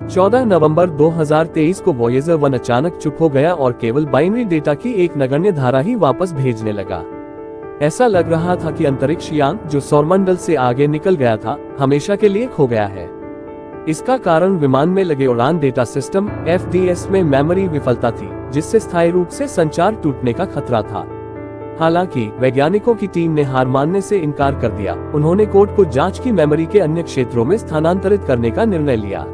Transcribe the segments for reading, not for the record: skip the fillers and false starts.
14 नवंबर 2023 को वॉयेजर 1 अचानक चुप हो गया और केवल बाइनरी डेटा की एक नगण्य धारा ही वापस भेजने लगा। ऐसा लग रहा था कि अंतरिक्ष यान जो सौरमंडल से आगे निकल गया था, हमेशा के लिए खो गया है। इसका कारण विमान में लगे उड़ान डेटा सिस्टम FDS में मेमोरी विफलता थी, जिससे स्थायी रूप से संचार टूटने का खतरा था। हालांकि वैज्ञानिकों की टीम ने हार मानने से इनकार कर दिया। उन्होंने कोड को जांच की मेमोरी के अन्य क्षेत्रों में स्थानांतरित करने का निर्णय लिया।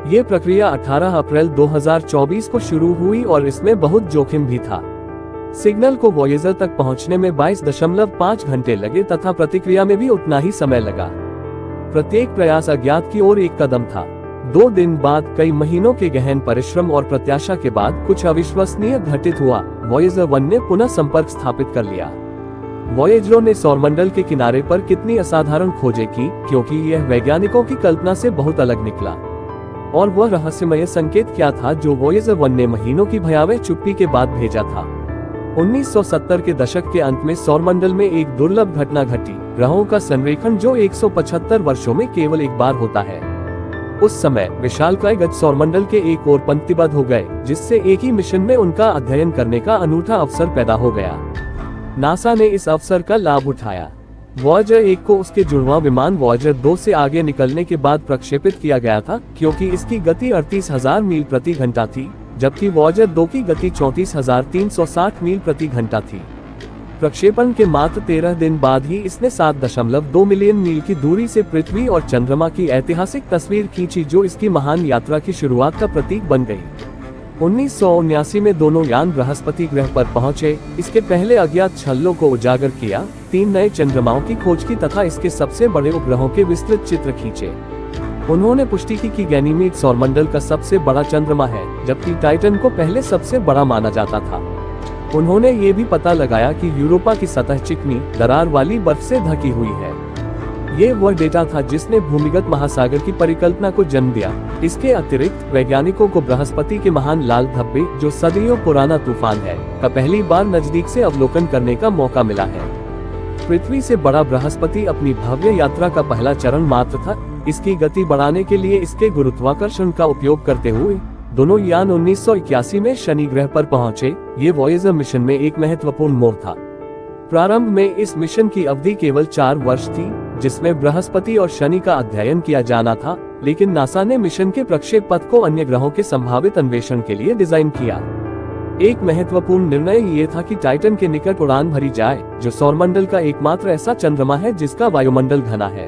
ये प्रक्रिया 18 अप्रैल 2024 को शुरू हुई और इसमें बहुत जोखिम भी था। सिग्नल को वॉयेजर तक पहुंचने में 22.5 घंटे लगे तथा प्रतिक्रिया में भी उतना ही समय लगा। प्रत्येक प्रयास अज्ञात की ओर एक कदम था। 2 दिन बाद कई महीनों के गहन परिश्रम और प्रत्याशा के बाद कुछ अविश्वसनीय घटित हुआ। वॉयेजर 1 ने पुनः संपर्क स्थापित कर लिया। वॉयेजरों ने सौरमंडल के किनारे पर कितनी असाधारण खोजें की, क्योंकि यह वैज्ञानिकों की कल्पना से बहुत अलग निकला। और वह रहस्यमय संकेत क्या था जो वॉयेजर 1 ने महीनों की भयावह चुप्पी के बाद भेजा था। 1970 के दशक के अंत में सौरमंडल में एक दुर्लभ घटना घटी, ग्रहों का संरेखण जो 175 वर्षों में केवल एक बार होता है। उस समय विशालकाय गज सौरमंडल के एक ओर पंक्तिबद्ध हो गए, जिससे एक ही मिशन में उनका अध्ययन करने का अनूठा अवसर पैदा हो गया। नासा ने इस अवसर का लाभ उठाया। वॉयेजर 1 को उसके जुड़वां विमान वॉयेजर 2 से आगे निकलने के बाद प्रक्षेपित किया गया था, क्योंकि इसकी गति 38,000 मील प्रति घंटा थी, जबकि वॉयेजर 2 की गति 34,360 मील प्रति घंटा थी। प्रक्षेपण के मात्र 13 दिन बाद ही इसने 7.2 मिलियन मील की दूरी से पृथ्वी और चंद्रमा की ऐतिहासिक तस्वीर खींची, जो इसकी महान यात्रा की शुरुआत का प्रतीक बन गई। 1979 में दोनों यान बृहस्पति ग्रह पर पहुंचे। इसके पहले अज्ञात छल्लों को उजागर किया, 3 नए चंद्रमाओं की खोज की तथा इसके सबसे बड़े उपग्रहों के विस्तृत चित्र खींचे। उन्होंने पुष्टि की कि गैनीमीड सौरमंडल का सबसे बड़ा चंद्रमा है, जबकि टाइटन को पहले सबसे बड़ा माना जाता था। उन्होंने ये भी पता लगाया कि यूरोपा की सतह चिकनी, दरार वाली बर्फ से ढकी हुई है। ये वह डेटा था जिसने भूमिगत महासागर की परिकल्पना को जन्म दिया। इसके अतिरिक्त वैज्ञानिकों को बृहस्पति के महान लाल धब्बे, जो सदियों पुराना तूफान है, का पहली बार नजदीक से अवलोकन करने का मौका मिला है। पृथ्वी से बड़ा बृहस्पति अपनी भव्य यात्रा का पहला चरण मात्र था। इसकी गति बढ़ाने के लिए इसके गुरुत्वाकर्षण का उपयोग करते हुए दोनों यान 1981 में शनि ग्रह पर पहुंचे। ये वॉयेजर मिशन में एक महत्वपूर्ण मोड़ था। प्रारंभ में इस मिशन की अवधि केवल 4 वर्ष थी, जिसमें बृहस्पति और शनि का अध्ययन किया जाना था, लेकिन नासा ने मिशन के प्रक्षेप पथ को अन्य ग्रहों के संभावित अन्वेषण के लिए डिजाइन किया। एक महत्वपूर्ण निर्णय ये था कि टाइटन के निकट उड़ान भरी जाए, जो सौरमंडल का एकमात्र ऐसा चंद्रमा है जिसका वायुमंडल घना है।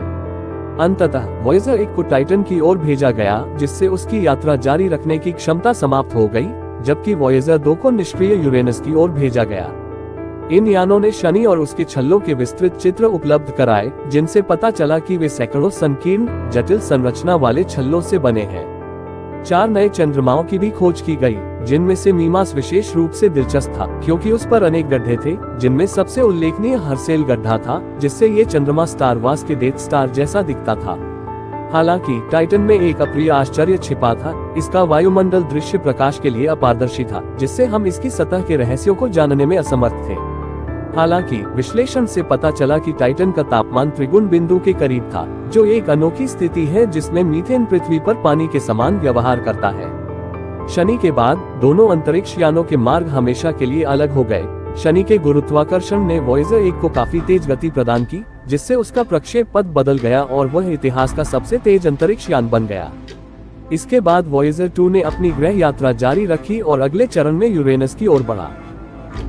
अंततः वॉयेजर 1 को टाइटन की ओर भेजा गया, जिससे उसकी यात्रा जारी रखने की क्षमता समाप्त हो गई, जबकि वॉयेजर 2 को निष्क्रिय यूरेनस की ओर भेजा गया। इन यानों ने शनि और उसके छल्लों के विस्तृत चित्र उपलब्ध कराए, जिनसे पता चला कि वे सैकड़ों संकीर्ण, जटिल संरचना वाले छल्लों से बने हैं। 4 नए चंद्रमाओं की भी खोज की गई, जिनमें से मीमास विशेष रूप से दिलचस्प था, क्योंकि उस पर अनेक गड्ढे थे, जिनमें सबसे उल्लेखनीय हर्सेल गड्ढा था, जिससे ये चंद्रमा स्टार वार्स के डेथ स्टार जैसा दिखता था। हालांकि टाइटन में एक अप्रिय आश्चर्य छिपा था। इसका वायुमंडल दृश्य प्रकाश के लिए अपारदर्शी था, जिससे हम इसकी सतह के रहस्यों को जानने में असमर्थ थे। हालांकि विश्लेषण से पता चला कि टाइटन का तापमान त्रिगुण बिंदु के करीब था, जो एक अनोखी स्थिति है जिसमें मीथेन पृथ्वी पर पानी के समान व्यवहार करता है। शनि के बाद दोनों अंतरिक्ष यानों के मार्ग हमेशा के लिए अलग हो गए। शनि के गुरुत्वाकर्षण ने वॉयेजर 1 को काफी तेज गति प्रदान की, जिससे उसका प्रक्षेप पथ बदल गया और वह इतिहास का सबसे तेज अंतरिक्ष यान बन गया। इसके बाद वॉयेजर 2 ने अपनी ग्रह यात्रा जारी रखी और अगले चरण में यूरेनस की ओर बढ़ा।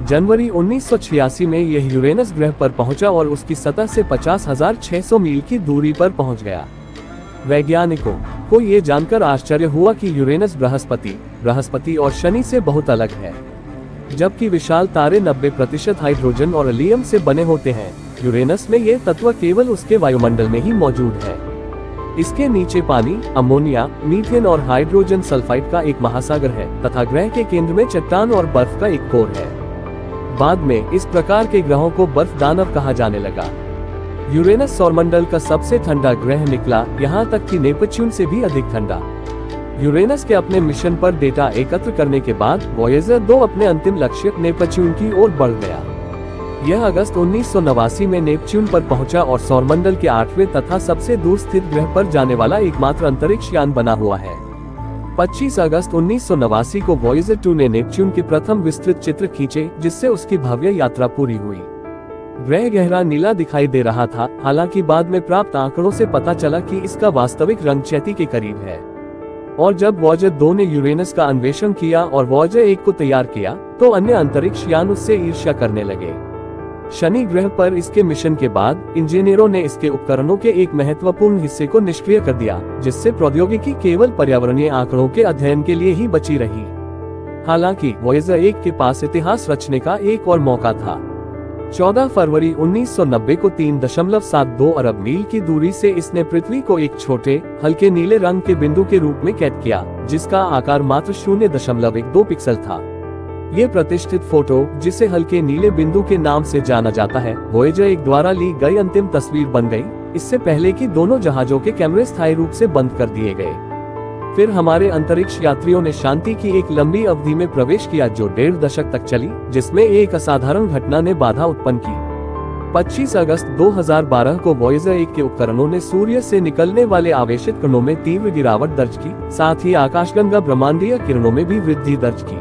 जनवरी 1986 में यह यूरेनस ग्रह पर पहुंचा और उसकी सतह से 50,600 मील की दूरी पर पहुंच गया। वैज्ञानिकों को ये जानकर आश्चर्य हुआ कि यूरेनस बृहस्पति और शनि से बहुत अलग है। जबकि विशाल तारे 90% हाइड्रोजन और हीलियम से बने होते हैं, यूरेनस में ये तत्व केवल उसके वायुमंडल में ही मौजूद है। इसके नीचे पानी, अमोनिया, मीथेन और हाइड्रोजन सल्फाइड का एक महासागर है तथा ग्रह के केंद्र में चट्टान और बर्फ का एक कोर है। बाद में इस प्रकार के ग्रहों को बर्फ दानव कहा जाने लगा। यूरेनस सौरमंडल का सबसे ठंडा ग्रह निकला, यहाँ तक कि नेपच्यून से भी अधिक ठंडा। यूरेनस के अपने मिशन पर डेटा एकत्र करने के बाद वॉयेजर 2 अपने अंतिम लक्ष्य नेपच्यून की ओर बढ़ गया। यह अगस्त 1989 में नेपच्यून पर पहुंचा और सौरमंडल के 8वें तथा सबसे दूर स्थित ग्रह पर जाने वाला एकमात्र अंतरिक्ष यान बना हुआ है। 25 अगस्त 1989 को वॉयेजर 2 ने नेपच्यून के प्रथम विस्तृत चित्र खींचे, जिससे उसकी भव्य यात्रा पूरी हुई। ग्रह गहरा नीला दिखाई दे रहा था, हालांकि बाद में प्राप्त आंकड़ों से पता चला कि इसका वास्तविक रंग चैती के करीब है। और जब वॉयेजर 2 ने यूरेनस का अन्वेषण किया और वॉयेजर 1 को तैयार किया, तो अन्य अंतरिक्ष यान उससे ईर्ष्या करने लगे। शनि ग्रह पर इसके मिशन के बाद इंजीनियरों ने इसके उपकरणों के एक महत्वपूर्ण हिस्से को निष्क्रिय कर दिया, जिससे प्रौद्योगिकी केवल पर्यावरणीय आंकड़ों के अध्ययन के लिए ही बची रही। हालांकि वॉयेजर 1 के पास इतिहास रचने का एक और मौका था। 14 फरवरी 1990 को 3.72 अरब मील की दूरी से इसने पृथ्वी को एक छोटे, हल्के नीले रंग के बिंदु के रूप में कैद किया, जिसका आकार मात्र 0.12 पिक्सल था। ये प्रतिष्ठित फोटो, जिसे हल्के नीले बिंदु के नाम से जाना जाता है, वॉयेजर 1 द्वारा ली गई अंतिम तस्वीर बन गई, इससे पहले कि दोनों जहाजों के कैमरे स्थायी रूप से बंद कर दिए गए। फिर हमारे अंतरिक्ष यात्रियों ने शांति की एक लंबी अवधि में प्रवेश किया, जो 1.5 दशक तक चली, जिसमें एक असाधारण घटना ने बाधा उत्पन्न की। 25 अगस्त 2012 को वॉयेजर 1 के उपकरणों ने सूर्य से निकलने वाले आवेशित कणों में तीव्र गिरावट दर्ज की, साथ ही आकाशगंगा ब्रह्मांडीय किरणों में भी वृद्धि दर्ज की।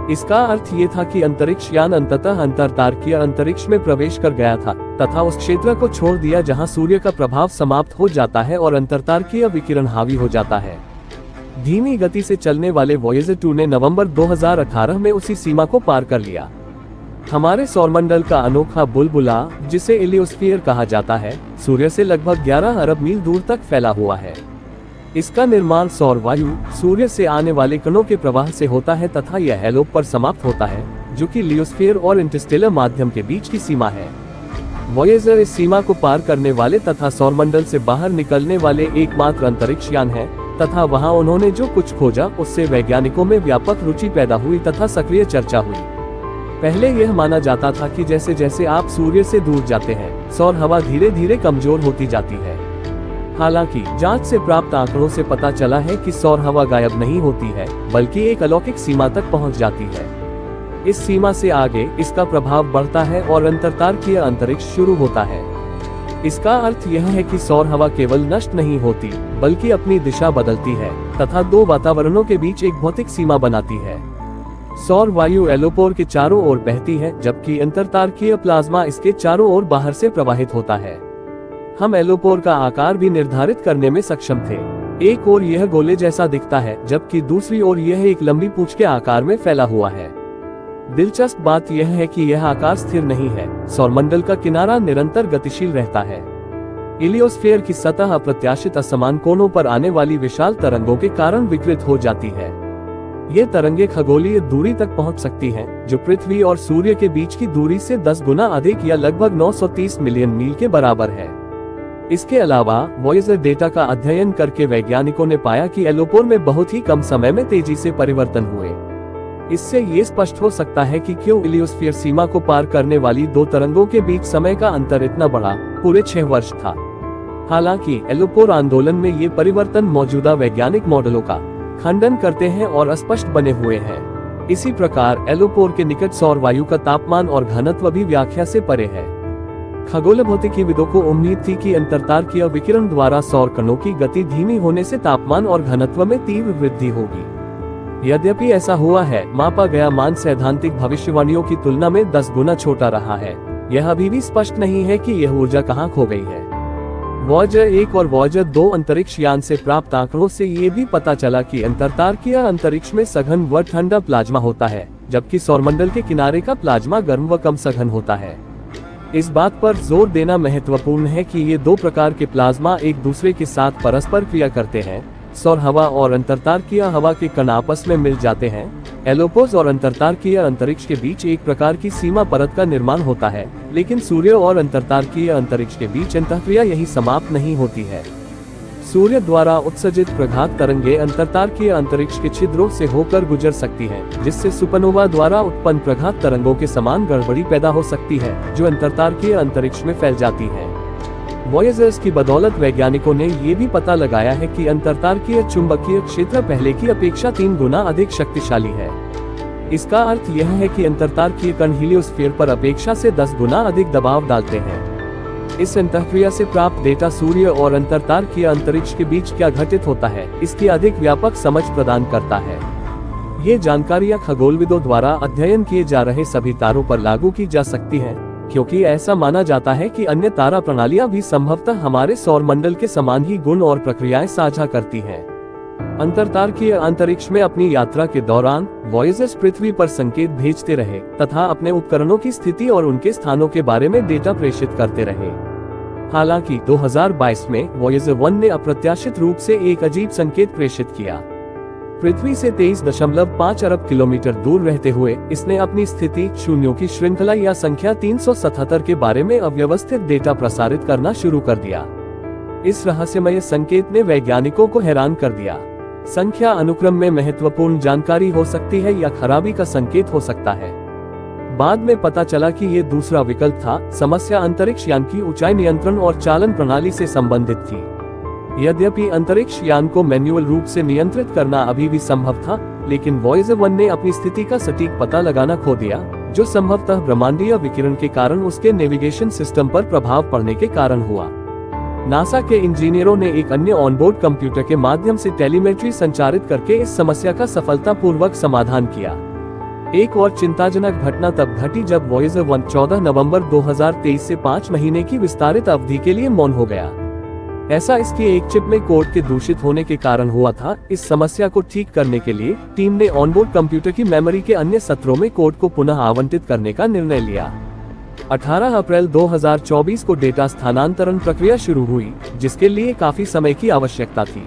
इसका अर्थ ये था कि अंतरिक्ष यान अंततः अंतरतारकीय अंतरिक्ष में प्रवेश कर गया था, तथा उस क्षेत्र को छोड़ दिया जहां सूर्य का प्रभाव समाप्त हो जाता है और अंतरतारकीय विकिरण हावी हो जाता है। धीमी गति से चलने वाले वॉयेजर 2 ने नवंबर 2018 में उसी सीमा को पार कर लिया। हमारे सौरमंडल का अनोखा बुलबुला, जिसे इलियोस्फीयर कहा जाता है, सूर्य से लगभग 11 अरब मील दूर तक फैला हुआ है। इसका निर्माण सौर वायु, सूर्य से आने वाले कणों के प्रवाह से होता है तथा यह हेलोप पर समाप्त होता है, जो कि लियोस्फीयर और इंटरस्टेलर माध्यम के बीच की सीमा है। वॉयेजर इस सीमा को पार करने वाले तथा सौरमंडल से बाहर निकलने वाले एकमात्र अंतरिक्ष यान है, तथा वहां उन्होंने जो कुछ खोजा उससे वैज्ञानिकों में व्यापक रुचि पैदा हुई तथा सक्रिय चर्चा हुई। पहले यह माना जाता था कि जैसे जैसे आप सूर्य से दूर जाते हैं, सौर हवा धीरे धीरे कमजोर होती जाती है। हालांकि जांच से प्राप्त आंकड़ों से पता चला है कि सौर हवा गायब नहीं होती है, बल्कि एक अलौकिक सीमा तक पहुंच जाती है। इस सीमा से आगे इसका प्रभाव बढ़ता है और अंतरतारकीय अंतरिक्ष शुरू होता है। इसका अर्थ यह है कि सौर हवा केवल नष्ट नहीं होती, बल्कि अपनी दिशा बदलती है तथा दो वातावरणों के बीच एक भौतिक सीमा बनाती है। सौर वायु एलोपोर के चारों ओर बहती है, जबकि अंतरतारकीय प्लाज्मा इसके चारों ओर बाहर से प्रवाहित होता है। हम एलोपोर का आकार भी निर्धारित करने में सक्षम थे। एक ओर यह गोले जैसा दिखता है, जबकि दूसरी ओर यह एक लंबी पूंछ के आकार में फैला हुआ है। दिलचस्प बात यह है कि यह आकार स्थिर नहीं है। सौरमंडल का किनारा निरंतर गतिशील रहता है। इलियोस्फीयर की सतह अप्रत्याशित असमान कोणों पर आने वाली विशाल तरंगों के कारण विकृत हो जाती है। ये तरंगे खगोलीय दूरी तक पहुंच सकती हैं, जो पृथ्वी और सूर्य के बीच की दूरी से 10 गुना अधिक या लगभग 930 मिलियन मील के बराबर है। इसके अलावा वॉयेजर डेटा का अध्ययन करके वैज्ञानिकों ने पाया कि एलोपोर में बहुत ही कम समय में तेजी से परिवर्तन हुए। इससे ये स्पष्ट हो सकता है कि क्यों इलियोस्फीयर सीमा को पार करने वाली दो तरंगों के बीच समय का अंतर इतना बड़ा, पूरे 6 वर्ष था। हालांकि एलोपोर आंदोलन में ये परिवर्तन मौजूदा वैज्ञानिक मॉडलों का खंडन करते हैं और अस्पष्ट बने हुए हैं। इसी प्रकार एलोपोर के निकट सौर वायु का तापमान और घनत्व भी व्याख्या से परे है। खगोल भौतिकीविदों को उम्मीद थी कि अंतरतारकीय विकिरण द्वारा सौर कणों की गति धीमी होने से तापमान और घनत्व में तीव्र वृद्धि होगी। यद्यपि ऐसा हुआ है, मापा गया मान सैद्धांतिक भविष्यवाणियों की तुलना में 10 गुना छोटा रहा है। यह अभी भी स्पष्ट नहीं है कि यह ऊर्जा कहां खो गई है। वॉयेजर 1 और वॉयेजर 2 अंतरिक्ष यान से प्राप्त आंकड़ों से ये भी पता चला कि अंतरतारकीय अंतरिक्ष में सघन व ठंडा प्लाज्मा होता है, जबकि सौरमंडल के किनारे का प्लाज्मा गर्म व कम सघन होता है। इस बात पर जोर देना महत्वपूर्ण है कि ये दो प्रकार के प्लाज्मा एक दूसरे के साथ परस्पर क्रिया करते हैं। सौर हवा और अंतरतारकीय हवा के कण आपस में मिल जाते हैं। एलोपोस और अंतरतारकीय अंतरिक्ष के बीच एक प्रकार की सीमा परत का निर्माण होता है, लेकिन सूर्य और अंतरतारकीय अंतरिक्ष के बीच अंतःक्रिया यही समाप्त नहीं होती है। सूर्य द्वारा उत्सर्जित प्रघात तरंगे अंतरतारकीय अंतरिक्ष के छिद्रों से होकर गुजर सकती हैं, जिससे सुपरनोवा द्वारा उत्पन्न प्रघात तरंगों के समान गड़बड़ी पैदा हो सकती है, जो अंतरतारकीय अंतरिक्ष में फैल जाती है। वॉयेजर्स की बदौलत वैज्ञानिकों ने ये भी पता लगाया है कि अंतरतारकीय चुंबकीय क्षेत्र पहले की अपेक्षा 3 गुना अधिक शक्तिशाली है। इसका अर्थ यह है कि अंतरतारकीय कण हीलियोस्फीयर पर अपेक्षा से 10 गुना अधिक दबाव डालते हैं। इस अंतःक्रिया से प्राप्त डेटा सूर्य और अंतरतारकीय अंतरिक्ष के बीच क्या घटित होता है, इसकी अधिक व्यापक समझ प्रदान करता है। ये जानकारियां खगोलविदों द्वारा अध्ययन किए जा रहे सभी तारों पर लागू की जा सकती हैं, क्योंकि ऐसा माना जाता है कि अन्य तारा प्रणालियां भी संभवतः हमारे सौरमंडल के समान ही गुण और प्रक्रियाएं साझा करती हैं। अंतरतारकीय अंतरिक्ष में अपनी यात्रा के दौरान वॉयेजर्स पृथ्वी पर संकेत भेजते रहे तथा अपने उपकरणों की स्थिति और उनके स्थानों के बारे में डेटा प्रेषित करते रहे। हालांकि 2022 में वॉयेजर 1 ने अप्रत्याशित रूप से एक अजीब संकेत प्रेषित किया। पृथ्वी से 23.5 अरब किलोमीटर दूर रहते हुए इसने अपनी स्थिति शून्यों की श्रृंखला या संख्या 377 के बारे में अव्यवस्थित डेटा प्रसारित करना शुरू कर दिया। इस रहस्यमय संकेत ने वैज्ञानिकों को हैरान कर दिया। संख्या अनुक्रम में महत्वपूर्ण जानकारी हो सकती है या खराबी का संकेत हो सकता है। बाद में पता चला कि ये दूसरा विकल्प था। समस्या अंतरिक्ष यान की ऊंचाई नियंत्रण और चालन प्रणाली से संबंधित थी। यद्यपि अंतरिक्ष यान को मैन्युअल रूप से नियंत्रित करना अभी भी संभव था, लेकिन वॉयेजर 1 ने अपनी स्थिति का सटीक पता लगाना खो दिया, जो संभवतः ब्रह्मांडीय विकिरण के कारण उसके नेविगेशन सिस्टम पर प्रभाव पड़ने के कारण हुआ। नासा के इंजीनियरों ने एक अन्य ऑनबोर्ड कंप्यूटर के माध्यम से टेलीमेट्री संचारित करके इस समस्या का सफलतापूर्वक समाधान किया। एक और चिंताजनक घटना तब घटी जब वॉयेजर 1 14 नवंबर 2023 से 5 महीने की विस्तारित अवधि के लिए मौन हो गया। ऐसा इसकी एक चिप में कोड के दूषित होने के कारण हुआ था। इस समस्या को ठीक करने के लिए टीम ने ऑनबोर्ड कंप्यूटर की मेमोरी के अन्य सत्रों में कोड को पुनः आवंटित करने का निर्णय लिया। 18 अप्रैल 2024 को डेटा स्थानांतरण प्रक्रिया शुरू हुई, जिसके लिए काफी समय की आवश्यकता थी।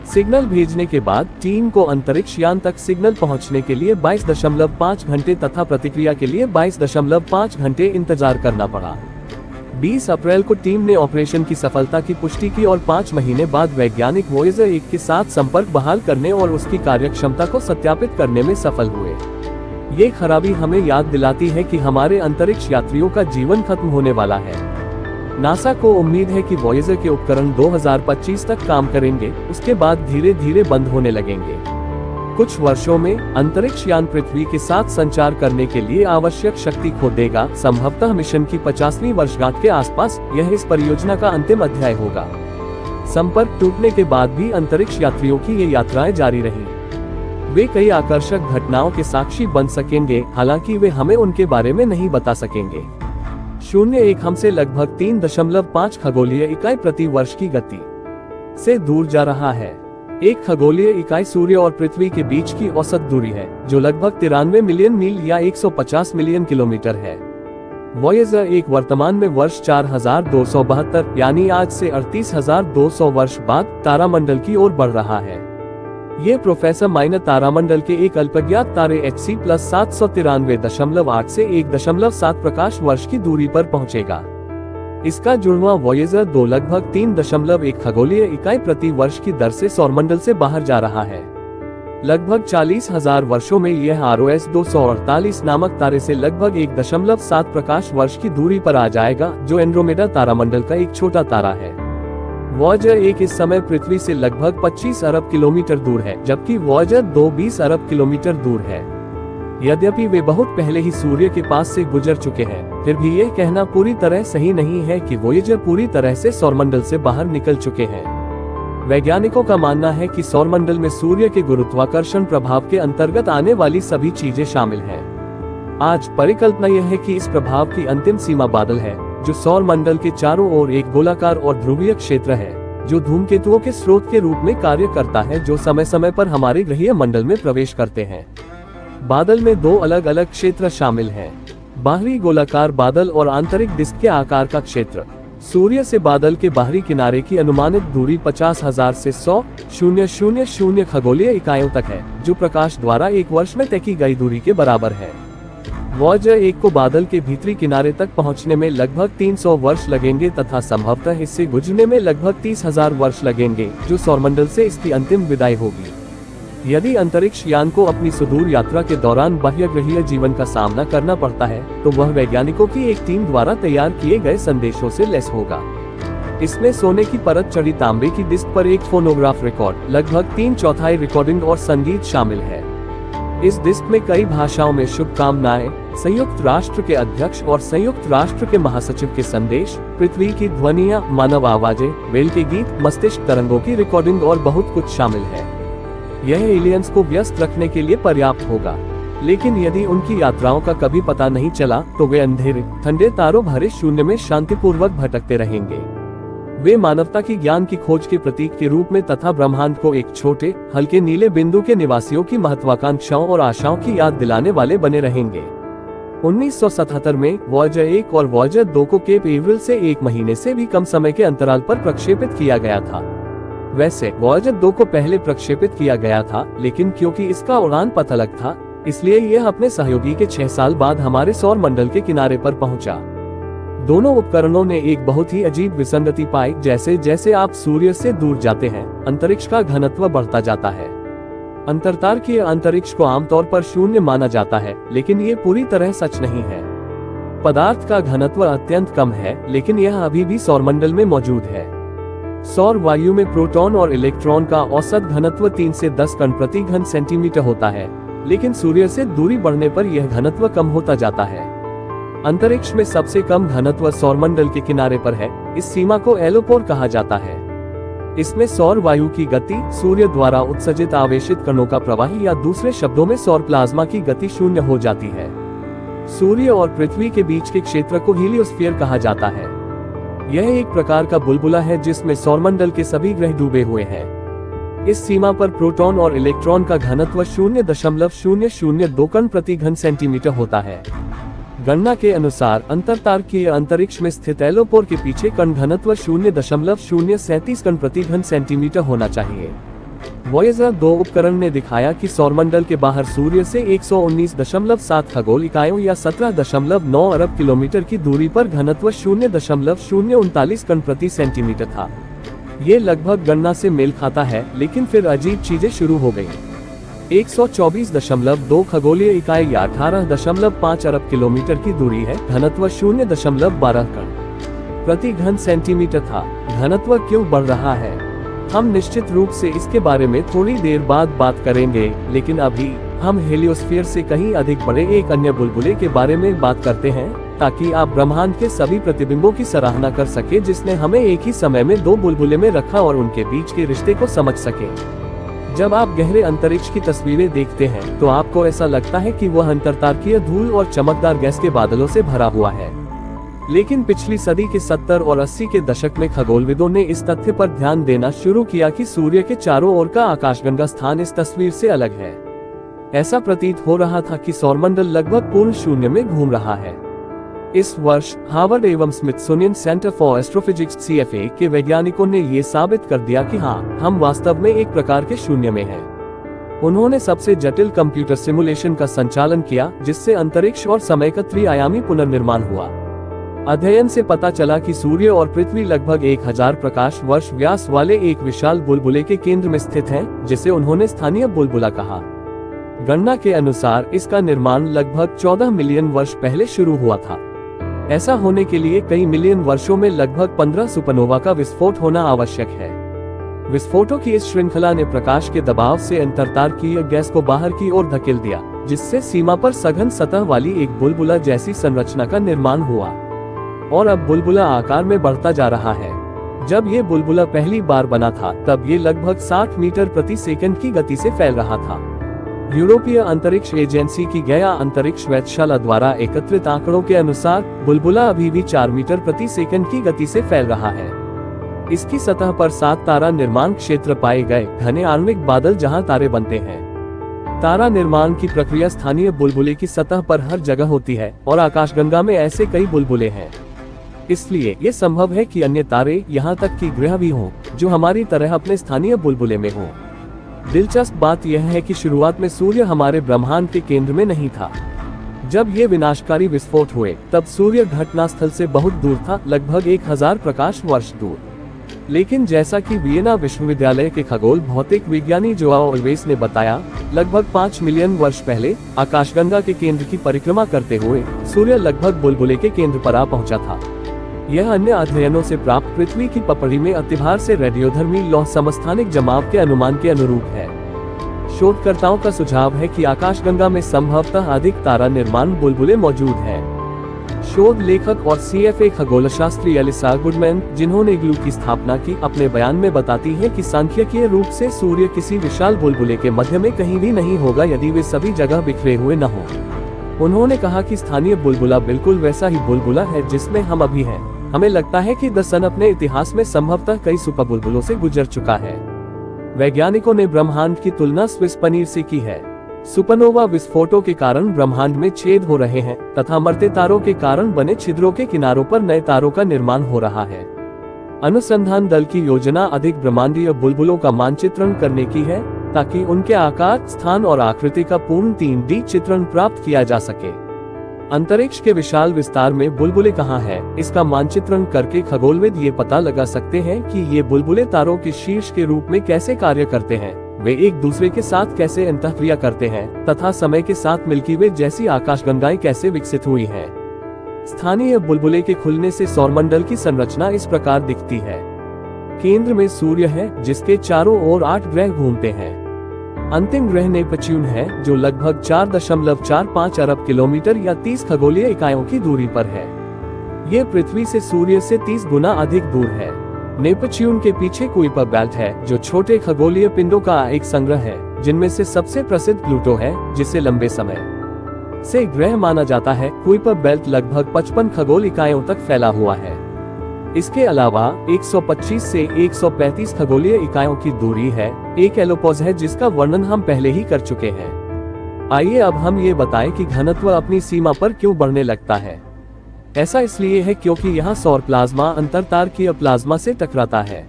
सिग्नल भेजने के बाद टीम को अंतरिक्ष यान तक सिग्नल पहुंचने के लिए 22.5 घंटे तथा प्रतिक्रिया के लिए 22.5 घंटे इंतजार करना पड़ा। 20 अप्रैल को टीम ने ऑपरेशन की सफलता की पुष्टि की और 5 महीने बाद वैज्ञानिक वॉयेजर 1 के साथ संपर्क बहाल करने और उसकी कार्यक्षमता को सत्यापित करने में सफल हुए। ये खराबी हमें याद दिलाती है कि हमारे अंतरिक्ष यात्रियों का जीवन खत्म होने वाला है। नासा को उम्मीद है कि वॉयेजर के उपकरण 2025 तक काम करेंगे, उसके बाद धीरे धीरे बंद होने लगेंगे। कुछ वर्षों में अंतरिक्ष यान पृथ्वी के साथ संचार करने के लिए आवश्यक शक्ति खो देगा। संभवतः मिशन की 50वीं वर्षगांठ के आसपास यह इस परियोजना का अंतिम अध्याय होगा। संपर्क टूटने के बाद भी अंतरिक्ष यात्रियों की ये यात्राएं जारी रही। वे कई आकर्षक घटनाओं के साक्षी बन सकेंगे, हालांकि वे हमें उनके बारे में नहीं बता सकेंगे। 01 हमसे लगभग 3.5 खगोलीय इकाई प्रति वर्ष की गति से दूर जा रहा है। एक खगोलीय इकाई सूर्य और पृथ्वी के बीच की औसत दूरी है, जो लगभग 93 मिलियन मील या 150 मिलियन किलोमीटर है। वॉयेजर 1 वर्तमान में वर्ष 4272 यानी आज से 38,200 वर्ष बाद तारामंडल की ओर बढ़ रहा है। ये प्रोफेसर माइनर तारामंडल के एक अल्पज्ञात तारे HC प्लस 793.8 से 1.7 प्रकाश वर्ष की दूरी पर पहुंचेगा। इसका जुड़वां वॉयेजर 2 लगभग 3.1 खगोलीय इकाई प्रति वर्ष की दर से सौरमंडल से बाहर जा रहा है। लगभग 40,000 वर्षों में यह ROS 248 नामक तारे से लगभग 1.7 प्रकाश वर्ष की दूरी पर आ जाएगा, जो एंड्रोमेडा तारामंडल का एक छोटा तारा है। वॉयेजर 1 इस समय पृथ्वी से लगभग 25 अरब किलोमीटर दूर है, जबकि वॉयेजर 2 20 अरब किलोमीटर दूर है। यद्यपि वे बहुत पहले ही सूर्य के पास से गुजर चुके हैं, फिर भी यह कहना पूरी तरह सही नहीं है कि वॉयेजर पूरी तरह से सौरमंडल से बाहर निकल चुके हैं। वैज्ञानिकों का मानना है कि सौरमंडल में सूर्य के गुरुत्वाकर्षण प्रभाव के अंतर्गत आने वाली सभी चीजें शामिल हैं। आज परिकल्पना यह है कि इस प्रभाव की अंतिम सीमा बादल है, जो सौरमंडल के चारों ओर एक गोलाकार और ध्रुवीय क्षेत्र है, जो धूमकेतुओं के स्रोत के रूप में कार्य करता है, जो समय समय पर हमारे ग्रहीय मंडल में प्रवेश करते हैं। बादल में 2 अलग अलग क्षेत्र शामिल हैं, बाहरी गोलाकार बादल और आंतरिक डिस्क के आकार का क्षेत्र। सूर्य से बादल के बाहरी किनारे की अनुमानित दूरी 50,000 से 100,000 खगोलीय इकाइयों तक है, जो प्रकाश द्वारा एक वर्ष में तय की गई दूरी के बराबर है। वॉयेजर 1 को बादल के भीतरी किनारे तक पहुंचने में लगभग 300 वर्ष लगेंगे तथा संभवतः इससे गुजरने में लगभग 30,000 वर्ष लगेंगे, जो सौरमंडल से इसकी अंतिम विदाई होगी। यदि अंतरिक्ष यान को अपनी सुदूर यात्रा के दौरान बाह्यग्रहीय जीवन का सामना करना पड़ता है, तो वह वैज्ञानिकों की एक टीम द्वारा तैयार किए गए संदेशों से लैस होगा। इसमें सोने की परत चढ़ी तांबे की डिस्क पर एक फोनोग्राफ रिकॉर्ड, लगभग 3/4 रिकॉर्डिंग और संगीत शामिल है। इस डिस्क में कई भाषाओं में शुभकामनाएं, संयुक्त राष्ट्र के अध्यक्ष और संयुक्त राष्ट्र के महासचिव के संदेश, पृथ्वी की ध्वनियां, मानव आवाजें, वेल के गीत, मस्तिष्क तरंगों की रिकॉर्डिंग और बहुत कुछ शामिल है। यह एलियंस को व्यस्त रखने के लिए पर्याप्त होगा, लेकिन यदि उनकी यात्राओं का कभी पता नहीं चला तो वे अंधेरे, ठंडे तारों भरे शून्य में शांतिपूर्वक भटकते रहेंगे। वे मानवता की ज्ञान की खोज के प्रतीक के रूप में तथा ब्रह्मांड को एक छोटे, हल्के नीले बिंदु के निवासियों की महत्वाकांक्षाओं और आशाओं की याद दिलाने वाले बने रहेंगे। 1977 में वॉयेजर 1 और वॉयेजर 2 को केप एवरिल से 1 महीने से भी कम समय के अंतराल पर प्रक्षेपित किया गया था। वैसे वॉयेजर 2 को पहले प्रक्षेपित किया गया था, लेकिन क्योंकि इसका उड़ान पथ अलग था, इसलिए यह अपने सहयोगी के 6 साल बाद हमारे सौर मंडल के किनारे पर पहुंचा। दोनों उपकरणों ने एक बहुत ही अजीब विसंगति पाई। जैसे जैसे आप सूर्य से दूर जाते हैं, अंतरिक्ष का घनत्व बढ़ता जाता है। अंतर्तारकीय अंतरिक्ष को आमतौर पर शून्य माना जाता है, लेकिन ये पूरी तरह सच नहीं है। पदार्थ का घनत्व अत्यंत कम है, लेकिन यह अभी भी सौरमंडल में मौजूद है। सौर वायु में प्रोटॉन और इलेक्ट्रॉन का औसत घनत्व 3 से 10 कण प्रति घन सेंटीमीटर होता है, लेकिन सूर्य से दूरी बढ़ने पर यह घनत्व कम होता जाता है। अंतरिक्ष में सबसे कम घनत्व सौरमंडल के किनारे पर है। इस सीमा को एलोपोर कहा जाता है। इसमें सौर वायु की गति, सूर्य द्वारा उत्सर्जित आवेशित कणों का प्रवाह, या दूसरे शब्दों में सौर प्लाज्मा की गति शून्य हो जाती है। सूर्य और पृथ्वी के बीच के क्षेत्र को हीलियोस्फीयर कहा जाता है। यह एक प्रकार का बुलबुला है जिसमें सौरमंडल के सभी ग्रह डूबे हुए हैं। इस सीमा पर प्रोटॉन और इलेक्ट्रॉन का घनत्व 0.002 कण प्रति घन सेंटीमीटर होता है। गणना के अनुसार अंतर्तारकीय अंतरिक्ष में स्थित एलोपोर के पीछे कण घनत्व 0.037 कण प्रति घन सेंटीमीटर होना चाहिए। वॉयेजर 2 उपकरण ने दिखाया कि सौरमंडल के बाहर सूर्य से 119.7 खगोल इकाइयों या 17.9 अरब किलोमीटर की दूरी पर घनत्व 0.039 कण प्रति सेंटीमीटर था। ये लगभग गणना से मेल खाता है, लेकिन फिर अजीब चीजें शुरू हो गयी। 124.2 खगोलीय इकाई या 18.5 अरब किलोमीटर की दूरी है। घनत्व 0.12 कण प्रति घन सेंटीमीटर था। घनत्व क्यों बढ़ रहा है, हम निश्चित रूप से इसके बारे में थोड़ी देर बाद बात करेंगे, लेकिन अभी हम हेलियोस्फीयर से कहीं अधिक बड़े एक अन्य बुलबुले के बारे में बात करते हैं, ताकि आप ब्रह्मांड के सभी प्रतिबिंबों की सराहना कर सके जिसने हमें एक ही समय में 2 बुलबुले में रखा और उनके बीच के रिश्ते को समझ सके। जब आप गहरे अंतरिक्ष की तस्वीरें देखते हैं तो आपको ऐसा लगता है कि वह अंतर्तारकीय धूल और चमकदार गैस के बादलों से भरा हुआ है। लेकिन पिछली सदी के 70 और 80 के दशक में खगोलविदों ने इस तथ्य पर ध्यान देना शुरू किया कि सूर्य के चारों ओर का आकाशगंगा स्थान इस तस्वीर से अलग है। ऐसा प्रतीत हो रहा था कि सौरमंडल लगभग पूर्ण शून्य में घूम रहा है। इस वर्ष हार्वर्ड एवं Smithsonian centre for astrophysics (CFA) के वैज्ञानिकों ने ये साबित कर दिया कि हाँ, हम वास्तव में एक प्रकार के शून्य में हैं। उन्होंने सबसे जटिल कंप्यूटर सिमुलेशन का संचालन किया, जिससे अंतरिक्ष और समय का त्रि-आयामी पुनर्निर्माण हुआ। अध्ययन से पता चला कि सूर्य और पृथ्वी लगभग 1000 प्रकाश वर्ष व्यास वाले एक विशाल बुलबुले के केंद्र में स्थित हैं, जिसे उन्होंने स्थानीय बुलबुला कहा। गणना के अनुसार इसका निर्माण लगभग 14 मिलियन वर्ष पहले शुरू हुआ था। ऐसा होने के लिए कई मिलियन वर्षों में लगभग 15 सुपरनोवा का विस्फोट होना आवश्यक है। विस्फोटों की इस श्रृंखला ने प्रकाश के दबाव से अंतर्तारकीय गैस को बाहर की ओर धकेल दिया, जिससे सीमा पर सघन सतह वाली एक बुलबुला जैसी संरचना का निर्माण हुआ। और अब बुलबुला आकार में बढ़ता जा रहा है। जब ये बुलबुला पहली बार बना था, तब ये लगभग 60 मीटर प्रति सेकंड की गति से फैल रहा था। यूरोपीय अंतरिक्ष एजेंसी की गया अंतरिक्ष वेधशाला द्वारा एकत्रित आंकड़ों के अनुसार बुलबुला अभी भी 4 मीटर प्रति सेकंड की गति से फैल रहा है। इसकी सतह पर 7 तारा निर्माण क्षेत्र पाए गए, घने आणविक बादल जहां तारे बनते हैं। तारा निर्माण की प्रक्रिया स्थानीय बुलबुले की सतह पर हर जगह होती है और आकाशगंगा में ऐसे कई बुलबुले हैं। इसलिए ये संभव है कि अन्य तारे, यहाँ तक कि ग्रह भी हों, जो हमारी तरह अपने स्थानीय बुलबुले में हों। दिलचस्प बात यह है कि शुरुआत में सूर्य हमारे ब्रह्मांड के केंद्र में नहीं था। जब ये विनाशकारी विस्फोट हुए, तब सूर्य घटनास्थल से बहुत दूर था, लगभग 1000 प्रकाश वर्ष दूर। लेकिन जैसा कि वियना विश्वविद्यालय के खगोल भौतिक विज्ञानी जोआओ अल्वेस ने बताया, लगभग 5 मिलियन वर्ष पहले आकाशगंगा के केंद्र की परिक्रमा करते हुए सूर्य लगभग बुलबुले के केंद्र पर आ पहुंचा था। यह अन्य अध्ययनों से प्राप्त पृथ्वी की पपड़ी में अतिभार से रेडियोधर्मी लौह समस्थानिक जमाव के अनुमान के अनुरूप है। शोधकर्ताओं का सुझाव है कि आकाशगंगा में संभवतः अधिक तारा निर्माण बुलबुले मौजूद हैं। शोध लेखक और CFA खगोलशास्त्री एलिसा गुडमैन, जिन्होंने इग्लू की स्थापना की, अपने बयान में बताती है कि सांख्यिकीय रूप से सूर्य किसी विशाल बुलबुले के मध्य में कहीं भी नहीं होगा यदि वे सभी जगह बिखरे हुए न हों। उन्होंने कहा कि स्थानीय बुलबुला बिल्कुल वैसा ही बुलबुला है जिसमें हम अभी हैं। हमें लगता है कि द सन अपने इतिहास में संभवतः कई सुपर बुलबुलों से गुजर चुका है। वैज्ञानिकों ने ब्रह्मांड की तुलना स्विस पनीर से की है। सुपरनोवा विस्फोटों के कारण ब्रह्मांड में छेद हो रहे हैं तथा मरते तारों के कारण बने छिद्रों के किनारों पर नए तारों का निर्माण हो रहा है। अनुसंधान दल की योजना अधिक ब्रह्मांडीय बुलबुलों का मानचित्रण करने की है ताकि उनके आकार, स्थान और आकृति का पूर्ण 3D चित्रण प्राप्त किया जा सके। अंतरिक्ष के विशाल विस्तार में बुलबुले कहाँ हैं, इसका मानचित्रण करके खगोलविद ये पता लगा सकते हैं कि ये बुलबुले तारों के शीर्ष के रूप में कैसे कार्य करते हैं, वे एक दूसरे के साथ कैसे अंतःक्रिया करते हैं तथा समय के साथ मिल्की वे जैसी आकाशगंगाएं कैसे विकसित हुई हैं। स्थानीय बुलबुले के खुलने से सौरमंडल की संरचना इस प्रकार दिखती है। केंद्र में सूर्य है जिसके चारों ओर 8 ग्रह घूमते हैं। अंतिम ग्रह नेपच्यून है जो लगभग 4.45 अरब किलोमीटर या 30 खगोलीय इकाइयों की दूरी पर है। ये पृथ्वी से सूर्य से 30 गुना अधिक दूर है। नेपच्यून के पीछे कुइपर बेल्ट है जो छोटे खगोलीय पिंडों का एक संग्रह है, जिनमें से सबसे प्रसिद्ध प्लूटो है जिसे लंबे समय से ग्रह माना जाता है। कुइपर बेल्ट लगभग 55 खगोल इकाइयों तक फैला हुआ है। इसके अलावा 125 से 135 खगोलीय इकाइयों की दूरी है। एक एलोपोज है जिसका वर्णन हम पहले ही कर चुके हैं। आइए अब हम ये बताएं कि घनत्व अपनी सीमा पर क्यों बढ़ने लगता है। ऐसा इसलिए है क्योंकि यहाँ सौर प्लाज्मा अंतरतारकीय प्लाज्मा से टकराता है।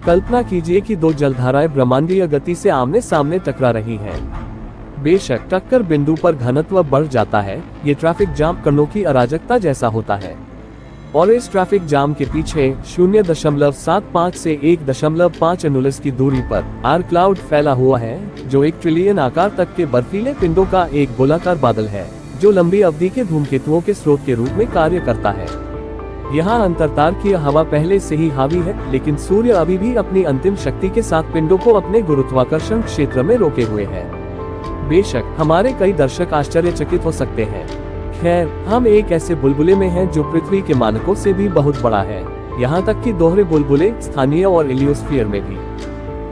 कल्पना कीजिए कि 2 जलधाराएं ब्रह्मांडीय गति से आमने सामने टकरा रही हैं। बेशक टक्कर बिंदु पर घनत्व बढ़ जाता है। ये ट्रैफिक जाम कणों की अराजकता जैसा होता है और इस ट्रैफिक जाम के पीछे 0.75 से 1.5 एनुलस की दूरी पर आर क्लाउड फैला हुआ है, जो 1 ट्रिलियन आकार तक के बर्फीले पिंडों का एक गोलाकार बादल है जो लंबी अवधि के धूमकेतुओं के स्रोत के रूप में कार्य करता है। यहाँ अंतरतारकीय हवा पहले से ही हावी है, लेकिन सूर्य अभी भी अपनी अंतिम शक्ति के साथ पिंडों को अपने गुरुत्वाकर्षण क्षेत्र में रोके हुए है। बेशक हमारे कई दर्शक आश्चर्यचकित हो सकते हैं। खैर, हम एक ऐसे बुलबुले में हैं जो पृथ्वी के मानकों से भी बहुत बड़ा है, यहाँ तक कि दोहरे बुलबुले स्थानीय और इलियोस्फीयर में भी।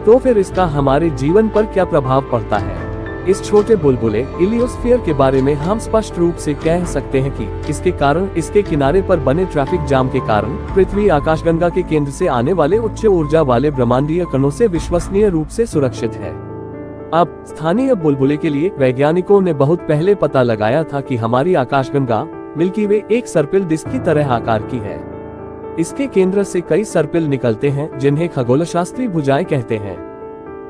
तो फिर इसका हमारे जीवन पर क्या प्रभाव पड़ता है? इस छोटे बुलबुले इलियोस्फीयर के बारे में हम स्पष्ट रूप से कह सकते हैं कि इसके कारण, इसके किनारे पर बने ट्रैफिक जाम के कारण पृथ्वी आकाशगंगा के केंद्र से आने वाले उच्च ऊर्जा वाले ब्रह्मांडीय कणों से विश्वसनीय रूप से सुरक्षित है। अब स्थानीय बुलबुले के लिए वैज्ञानिकों ने बहुत पहले पता लगाया था कि हमारी आकाशगंगा मिल्की वे एक सर्पिल डिस्क की तरह आकार की है। इसके केंद्र से कई सर्पिल निकलते हैं जिन्हें खगोलशास्त्री भुजाएं कहते हैं।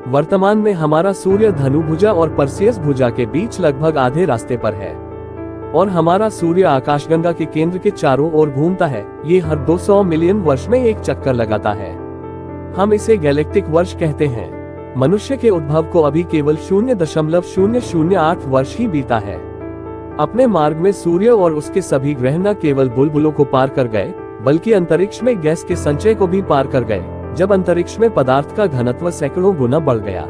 वर्तमान में हमारा सूर्य धनु भुजा और परसियस भुजा के बीच लगभग आधे रास्ते पर है और हमारा सूर्य आकाशगंगा के केंद्र के चारों ओर घूमता है। ये हर 200 मिलियन वर्ष में एक चक्कर लगाता है। हम इसे गैलेक्टिक वर्ष कहते हैं। मनुष्य के उद्भव को अभी केवल 0.008 वर्ष ही बीता है। अपने मार्ग में सूर्य और उसके सभी ग्रह न केवल बुलबुलों को पार कर गए, बल्कि अंतरिक्ष में गैस के संचय को भी पार कर गए, जब अंतरिक्ष में पदार्थ का घनत्व सैकड़ों गुना बढ़ गया।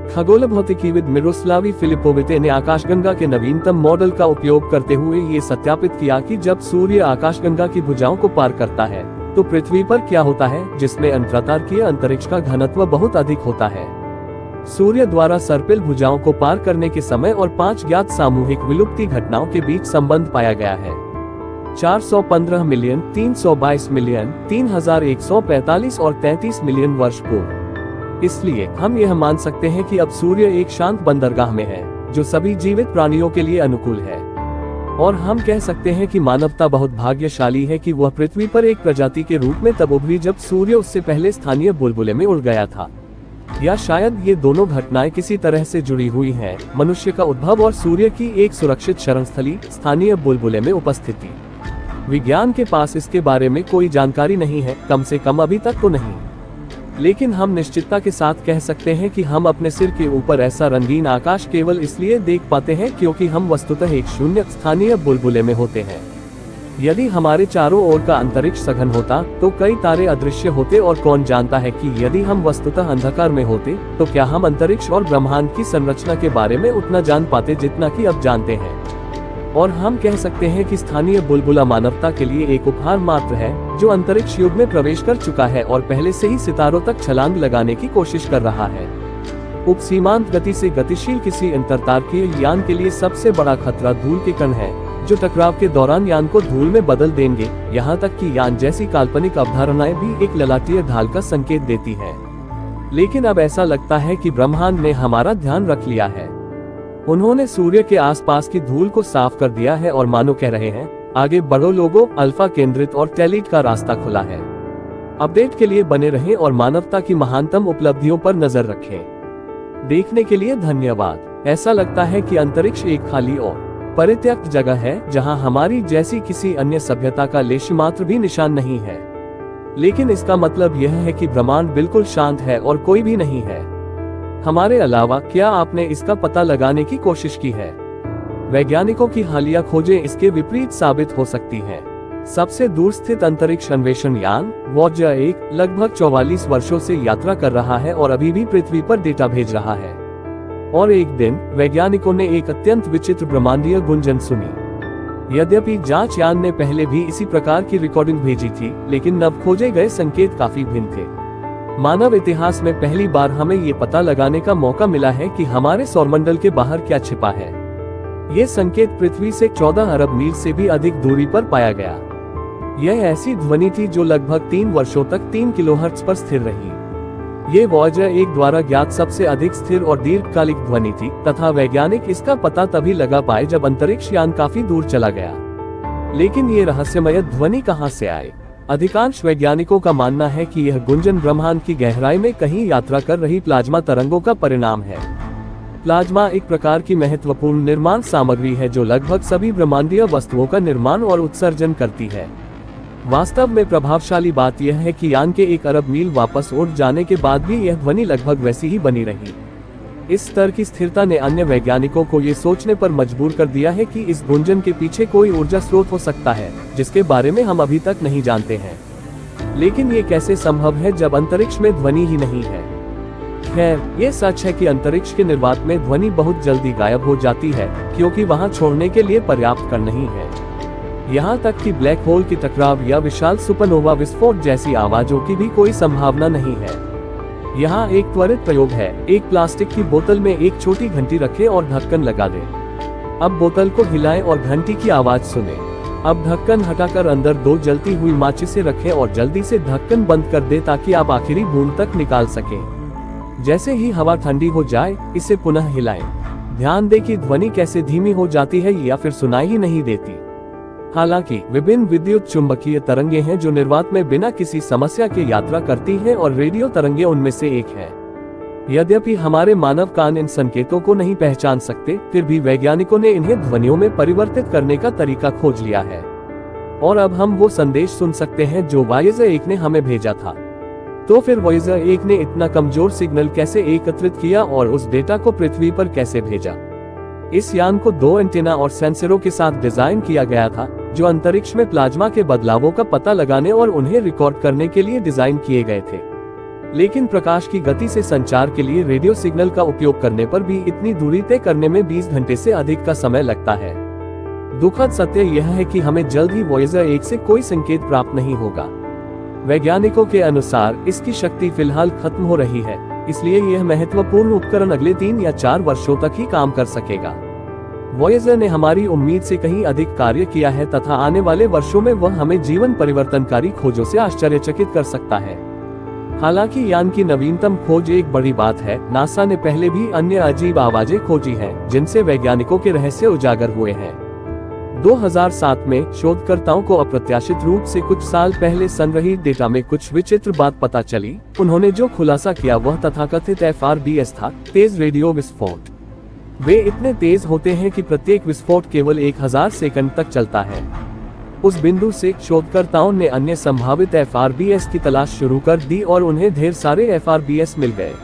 खगोल भौतिकीविद मिरोस्लावी फिलिपोविते ने आकाशगंगा के नवीनतम मॉडल का उपयोग करते हुए ये सत्यापित किया कि जब सूर्य आकाशगंगा की भुजाओं को पार करता है तो पृथ्वी पर क्या होता है, जिसमें अंतरातारकीय अंतरिक्ष का घनत्व बहुत अधिक होता है। सूर्य द्वारा सर्पिल भुजाओं को पार करने के समय और 5 ज्ञात सामूहिक विलुप्ति घटनाओं के बीच संबंध पाया गया है। 415 मिलियन, 322 मिलियन, 3145 और 33 मिलियन वर्ष पूर्व। इसलिए हम यह मान सकते हैं कि अब सूर्य एक शांत बंदरगाह में है जो सभी जीवित प्राणियों के लिए अनुकूल है, और हम कह सकते हैं कि मानवता बहुत भाग्यशाली है कि वह पृथ्वी पर एक प्रजाति के रूप में तब उभरी जब सूर्य उससे पहले स्थानीय बुलबुले में उड़ गया था। या शायद ये दोनों घटनाएं किसी तरह से जुड़ी हुई हैं, मनुष्य का उद्भव और सूर्य की एक सुरक्षित शरणस्थली स्थानीय बुलबुले में उपस्थिति। विज्ञान के पास इसके बारे में कोई जानकारी नहीं है, कम से कम अभी तक तो नहीं, लेकिन हम निश्चितता के साथ कह सकते हैं कि हम अपने सिर के ऊपर ऐसा रंगीन आकाश केवल इसलिए देख पाते हैं क्योंकि हम वस्तुतः एक शून्य स्थानीय बुलबुले में होते हैं। यदि हमारे चारों ओर का अंतरिक्ष सघन होता तो कई तारे अदृश्य होते, और कौन जानता है कि यदि हम वस्तुतः अंधकार में होते तो क्या हम अंतरिक्ष और ब्रह्मांड की संरचना के बारे में उतना जान पाते जितना कि अब जानते हैं। और हम कह सकते हैं कि स्थानीय बुलबुला मानवता के लिए एक उपहार मात्र है, जो अंतरिक्ष युग में प्रवेश कर चुका है और पहले से ही सितारों तक छलांग लगाने की कोशिश कर रहा है। उपसीमांत गति से गतिशील किसी अंतरतारकीय यान के लिए सबसे बड़ा खतरा धूल के कण है, जो टकराव के दौरान यान को धूल में बदल देंगे। यहाँ तक कि यान जैसी काल्पनिक अवधारणाएं भी एक ललाटीय ढाल का संकेत देती है। लेकिन अब ऐसा लगता है कि ब्रह्मांड ने हमारा ध्यान रख लिया है। उन्होंने सूर्य के आसपास की धूल को साफ कर दिया है और मानो कह रहे हैं, आगे बढ़ो लोगों, अल्फा केंद्रित और टेलीट का रास्ता खुला है। अपडेट के लिए बने रहें और मानवता की महानतम उपलब्धियों पर नजर रखें। देखने के लिए धन्यवाद। ऐसा लगता है कि अंतरिक्ष एक खाली और परित्यक्त जगह है, जहां हमारी जैसी किसी अन्य सभ्यता का लेश मात्र भी निशान नहीं है। लेकिन इसका मतलब यह है कि ब्रह्मांड बिल्कुल शांत है और कोई भी नहीं है हमारे अलावा। क्या आपने इसका पता लगाने की कोशिश की है? वैज्ञानिकों की हालिया खोजें इसके विपरीत साबित हो सकती हैं। सबसे दूर स्थित अंतरिक्ष अन्वेषण यान वॉयेजर 1 लगभग 44 वर्षों से यात्रा कर रहा है और अभी भी पृथ्वी पर डेटा भेज रहा है। और एक दिन वैज्ञानिकों ने एक अत्यंत विचित्र ब्रह्मांडीय गुंजन सुनी। यद्यपि जांच यान ने पहले भी इसी प्रकार की रिकॉर्डिंग भेजी थी, लेकिन नव खोजे गए संकेत काफी भिन्न थे। मानव इतिहास में पहली बार हमें ये पता लगाने का मौका मिला है कि हमारे सौरमंडल के बाहर क्या छिपा है। ये संकेत पृथ्वी से 14 अरब मील से भी अधिक दूरी पर पाया गया। यह ऐसी ध्वनि थी जो लगभग 3 वर्षों तक 3 किलोहर्ट्ज पर स्थिर रही। ये वॉयेजर 1 द्वारा ज्ञात सबसे अधिक स्थिर और दीर्घकालिक ध्वनि थी, तथा वैज्ञानिक इसका पता तभी लगा पाए जब अंतरिक्ष यान काफी दूर चला गया। लेकिन ये रहस्यमय ध्वनि कहां से आए? अधिकांश वैज्ञानिकों का मानना है कि यह गुंजन ब्रह्मांड की गहराई में कहीं यात्रा कर रही प्लाज्मा तरंगों का परिणाम है। प्लाज्मा एक प्रकार की महत्वपूर्ण निर्माण सामग्री है जो लगभग सभी ब्रह्मांडीय वस्तुओं का निर्माण और उत्सर्जन करती है। वास्तव में प्रभावशाली बात यह है कि यान के 1 अरब मील वापस उड़ जाने के बाद भी यह ध्वनि लगभग वैसी ही बनी रही। इस स्तर की स्थिरता ने अन्य वैज्ञानिकों को ये सोचने पर मजबूर कर दिया है कि इस गुंजन के पीछे कोई ऊर्जा स्रोत हो सकता है, जिसके बारे में हम अभी तक नहीं जानते हैं। लेकिन ये कैसे संभव है जब अंतरिक्ष में ध्वनि ही नहीं है? खैर, ये सच है कि अंतरिक्ष के निर्वात में ध्वनि बहुत जल्दी गायब हो जाती है, क्योंकि वहां छोड़ने के लिए पर्याप्त कण नहीं है। यहाँ तक कि ब्लैक होल की टकराव या विशाल सुपरनोवा विस्फोट जैसी आवाजों की भी कोई संभावना नहीं है। यहाँ एक त्वरित प्रयोग है। एक प्लास्टिक की बोतल में एक छोटी घंटी रखें और ढक्कन लगा दें। अब बोतल को हिलाएं और घंटी की आवाज सुनें। अब ढक्कन हटाकर अंदर 2 जलती हुई माचिसें रखें और जल्दी से ढक्कन बंद कर दें ताकि आप आखिरी बूंद तक निकाल सकें। जैसे ही हवा ठंडी हो जाए, इसे पुनः हिलाएं। ध्यान दें कि ध्वनि कैसे धीमी हो जाती है या फिर सुनाई ही नहीं देती। हालांकि विभिन्न विद्युत चुंबकीय तरंगे हैं जो निर्वात में बिना किसी समस्या के यात्रा करती हैं और रेडियो तरंगे उनमें से एक है। यद्यपि हमारे मानव कान इन संकेतों को नहीं पहचान सकते, फिर भी वैज्ञानिकों ने इन्हें ध्वनियों में परिवर्तित करने का तरीका खोज लिया है। और अब हम वो संदेश सुन सकते हैं जो वॉयेजर 1 ने हमें भेजा था। तो फिर वॉयेजर 1 ने इतना कमजोर सिग्नल कैसे एकत्रित किया और उस डेटा को पृथ्वी पर कैसे भेजा? इस यान को 2 एंटेना और सेंसरों के साथ डिजाइन किया गया था, जो अंतरिक्ष में प्लाज्मा के बदलावों का पता लगाने और उन्हें रिकॉर्ड करने के लिए डिजाइन किए गए थे। लेकिन प्रकाश की गति से संचार के लिए रेडियो सिग्नल का उपयोग करने पर भी इतनी दूरी तय करने में 20 घंटे से अधिक का समय लगता है। दुखद सत्य यह है कि हमें जल्द ही वॉयेजर 1 से कोई संकेत प्राप्त नहीं होगा। वैज्ञानिकों के अनुसार इसकी शक्ति फिलहाल खत्म हो रही है, इसलिए यह महत्वपूर्ण उपकरण अगले 3 या 4 वर्षों तक ही काम कर सकेगा। वॉयेजर ने हमारी उम्मीद से कहीं अधिक कार्य किया है तथा आने वाले वर्षों में वह हमें जीवन परिवर्तनकारी खोजों से आश्चर्यचकित कर सकता है। हालांकि यान की नवीनतम खोज एक बड़ी बात है। नासा ने पहले भी अन्य अजीब आवाजें खोजी हैं, जिनसे वैज्ञानिकों के रहस्य उजागर हुए हैं। 2007 में शोधकर्ताओं को अप्रत्याशित रूप से कुछ साल पहले संग्रहीत डेटा में कुछ विचित्र बात पता चली। उन्होंने जो खुलासा किया वह तथाकथित FRBS था, तेज रेडियो विस्फोट। वे इतने तेज होते हैं कि प्रत्येक विस्फोट केवल 1000 सेकंड तक चलता है। उस बिंदु से शोधकर्ताओं ने अन्य संभावित FRBS की तलाश शुरू कर दी और उन्हें ढेर सारे FRBS मिल गए।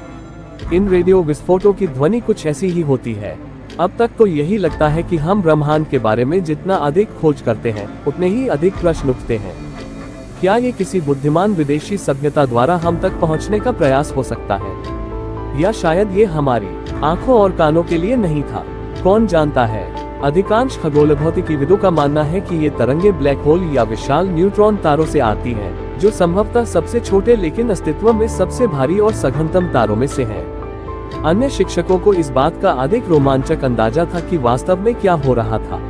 इन रेडियो विस्फोटों की ध्वनि कुछ ऐसी ही होती है। अब तक तो यही लगता है कि हम ब्रह्मांड के बारे में जितना अधिक खोज करते हैं उतने ही अधिक प्रश्न उठते हैं। क्या ये किसी बुद्धिमान विदेशी सभ्यता द्वारा हम तक पहुंचने का प्रयास हो सकता है, या शायद ये हमारी आंखों और कानों के लिए नहीं था? कौन जानता है। अधिकांश खगोल भौतिकीविदों का मानना है कि ये तरंगे ब्लैक होल या विशाल न्यूट्रॉन तारों से आती हैं, जो संभवतः सबसे छोटे लेकिन अस्तित्व में सबसे भारी और सघनतम तारों में से हैं। अन्य शिक्षकों को इस बात का अधिक रोमांचक अंदाजा था कि वास्तव में क्या हो रहा था।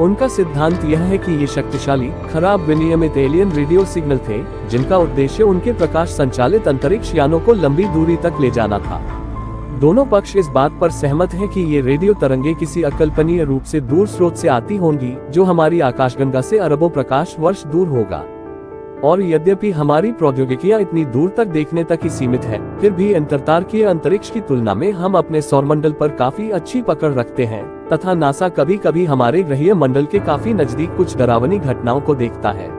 उनका सिद्धांत यह है कि ये शक्तिशाली, खराब विनियमित एलियन रेडियो सिग्नल थे, जिनका उद्देश्य उनके प्रकाश संचालित अंतरिक्ष यानों को लंबी दूरी तक ले जाना था। दोनों पक्ष इस बात पर सहमत हैं कि ये रेडियो तरंगे किसी अकल्पनीय रूप से दूर स्रोत से आती होंगी, जो हमारी आकाशगंगा से अरबों प्रकाश वर्ष दूर होगा। और यद्यपि हमारी प्रौद्योगिकियां इतनी दूर तक देखने तक ही सीमित है, फिर भी अंतरतारकीय अंतरिक्ष की तुलना में हम अपने सौरमंडल पर काफी अच्छी पकड़ रखते हैं, तथा नासा कभी कभी हमारे ग्रहीय मंडल के काफी नजदीक कुछ डरावनी घटनाओं को देखता है।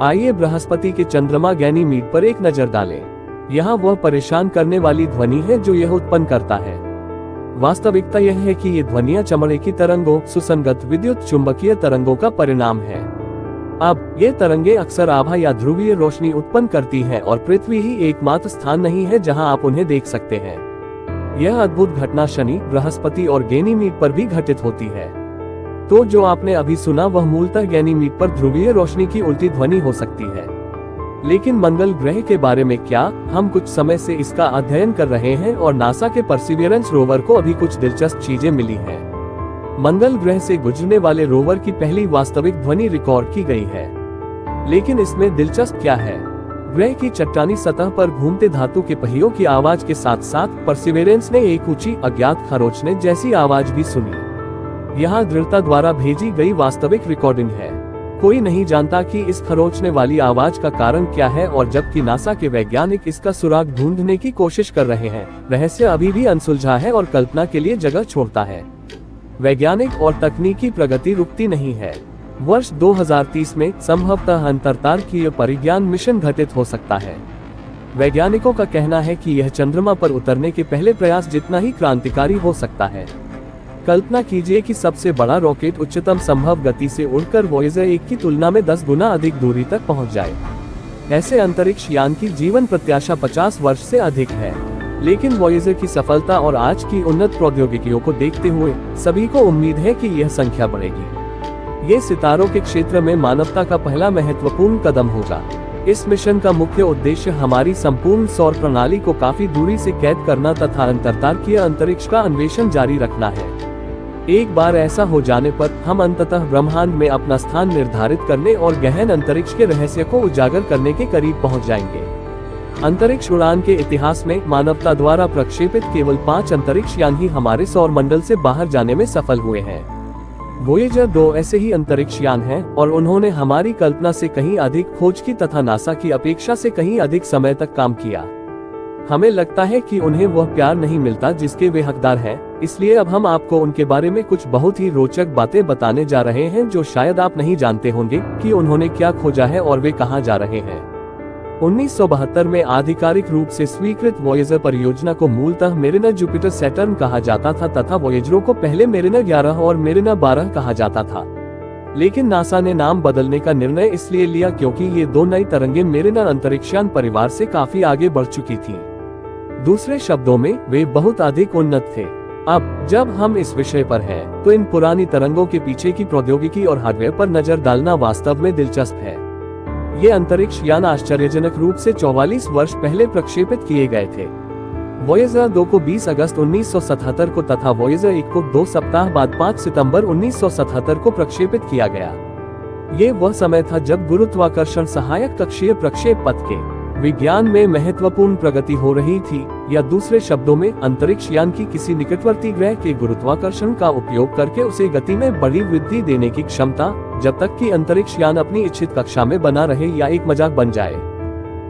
आइए बृहस्पति के चंद्रमा गैनीमीड पर एक नजर डालें। यहाँ वह परेशान करने वाली ध्वनि है जो यह उत्पन्न करता है। वास्तविकता यह है कि ये ध्वनियां चमड़े की तरंगों, सुसंगत विद्युत चुंबकीय तरंगों का परिणाम है। अब ये तरंगे अक्सर आभा या ध्रुवीय रोशनी उत्पन्न करती हैं और पृथ्वी ही एकमात्र स्थान नहीं है जहां आप उन्हें देख सकते हैं। यह अद्भुत घटना शनि, बृहस्पति और गैनीमीड पर भी घटित होती है। तो जो आपने अभी सुना वह मूलतः गैनीमीड पर ध्रुवीय रोशनी की उल्टी ध्वनि हो सकती है। लेकिन मंगल ग्रह के बारे में क्या? हम कुछ समय से इसका अध्ययन कर रहे हैं और नासा के परसिवियरेंस रोवर को अभी कुछ दिलचस्प चीजें मिली हैं। मंगल ग्रह से गुजरने वाले रोवर की पहली वास्तविक ध्वनि रिकॉर्ड की गई है। लेकिन इसमें दिलचस्प क्या है? ग्रह की चट्टानी सतह पर घूमते धातु के पहियों की आवाज के साथ साथ परसिवियरेंस ने एक ऊंची अज्ञात खरोंचने जैसी आवाज भी सुनी। यहाँ दृढ़ता द्वारा भेजी गई वास्तविक रिकॉर्डिंग है। कोई नहीं जानता कि इस खरोंचने वाली आवाज का कारण क्या है, और जबकि नासा के वैज्ञानिक इसका सुराग ढूंढने की कोशिश कर रहे हैं, रहस्य अभी भी अनसुलझा है और कल्पना के लिए जगह छोड़ता है। वैज्ञानिक और तकनीकी प्रगति रुकती नहीं है। वर्ष 2030 में संभवतः अंतरतारकीय परिज्ञान मिशन घटित हो सकता है। वैज्ञानिकों का कहना है कि यह चंद्रमा पर उतरने के पहले प्रयास जितना ही क्रांतिकारी हो सकता है। कल्पना कीजिए कि सबसे बड़ा रॉकेट उच्चतम संभव गति से उड़कर वॉयेजर 1 की तुलना में 10 गुना अधिक दूरी तक पहुंच जाए। ऐसे अंतरिक्ष यान की जीवन प्रत्याशा 50 वर्ष से अधिक है। लेकिन वॉयेजर की सफलता और आज की उन्नत प्रौद्योगिकियों को देखते हुए सभी को उम्मीद है कि यह संख्या बढ़ेगी। ये सितारों के क्षेत्र में मानवता का पहला महत्वपूर्ण कदम होगा। इस मिशन का मुख्य उद्देश्य हमारी संपूर्ण सौर प्रणाली को काफी दूरी से कैद करना तथा अंतरतारकीय अंतरिक्ष का अन्वेषण जारी रखना है। एक बार ऐसा हो जाने पर हम अंततः ब्रह्मांड में अपना स्थान निर्धारित करने और गहन अंतरिक्ष के रहस्य को उजागर करने के करीब पहुंच जाएंगे। अंतरिक्ष उड़ान के इतिहास में मानवता द्वारा प्रक्षेपित केवल 5 अंतरिक्ष यान ही हमारे सौर मंडल से बाहर जाने में सफल हुए हैं। वोयेजर 2 ऐसे ही अंतरिक्ष यान हैं और उन्होंने हमारी कल्पना से कहीं अधिक खोज की तथा नासा की अपेक्षा से कहीं अधिक समय तक काम किया। हमें लगता है कि उन्हें वह प्यार नहीं मिलता जिसके वे हकदार हैं, इसलिए अब हम आपको उनके बारे में कुछ बहुत ही रोचक बातें बताने जा रहे हैं जो शायद आप नहीं जानते होंगे कि उन्होंने क्या खोजा है और वे कहां जा रहे हैं। 1972 में आधिकारिक रूप से स्वीकृत वॉयेजर परियोजना को मूलतः मेरिना जुपिटर सैटर्न कहा जाता था तथा वॉयेजरों को पहले मेरिना 11 और मेरिना 12 कहा जाता था। लेकिन नासा ने नाम बदलने का निर्णय इसलिए लिया क्योंकि ये 2 नई तरंगें मेरिना अंतरिक्षयान परिवार से काफी आगे बढ़ चुकी थीं। दूसरे शब्दों में वे बहुत अधिक उन्नत थे। अब जब हम इस विषय पर हैं, तो इन पुरानी तरंगों के पीछे की प्रौद्योगिकी और हार्डवेयर पर नजर डालना वास्तव में दिलचस्प है। ये अंतरिक्ष यान आश्चर्यजनक रूप से 44 वर्ष पहले प्रक्षेपित किए गए थे। वॉयेजर 2 को 20 अगस्त 1977 को तथा वॉयेजर 1 को 2 सप्ताह बाद 5 सितंबर 1977 को प्रक्षेपित किया गया। ये वह समय था जब गुरुत्वाकर्षण सहायक कक्षीय प्रक्षेप पथ के विज्ञान में महत्वपूर्ण प्रगति हो रही थी, या दूसरे शब्दों में अंतरिक्ष यान की किसी निकटवर्ती ग्रह के गुरुत्वाकर्षण का उपयोग करके उसे गति में बड़ी वृद्धि देने की क्षमता, जब तक कि अंतरिक्ष यान अपनी इच्छित कक्षा में बना रहे या एक मजाक बन जाए।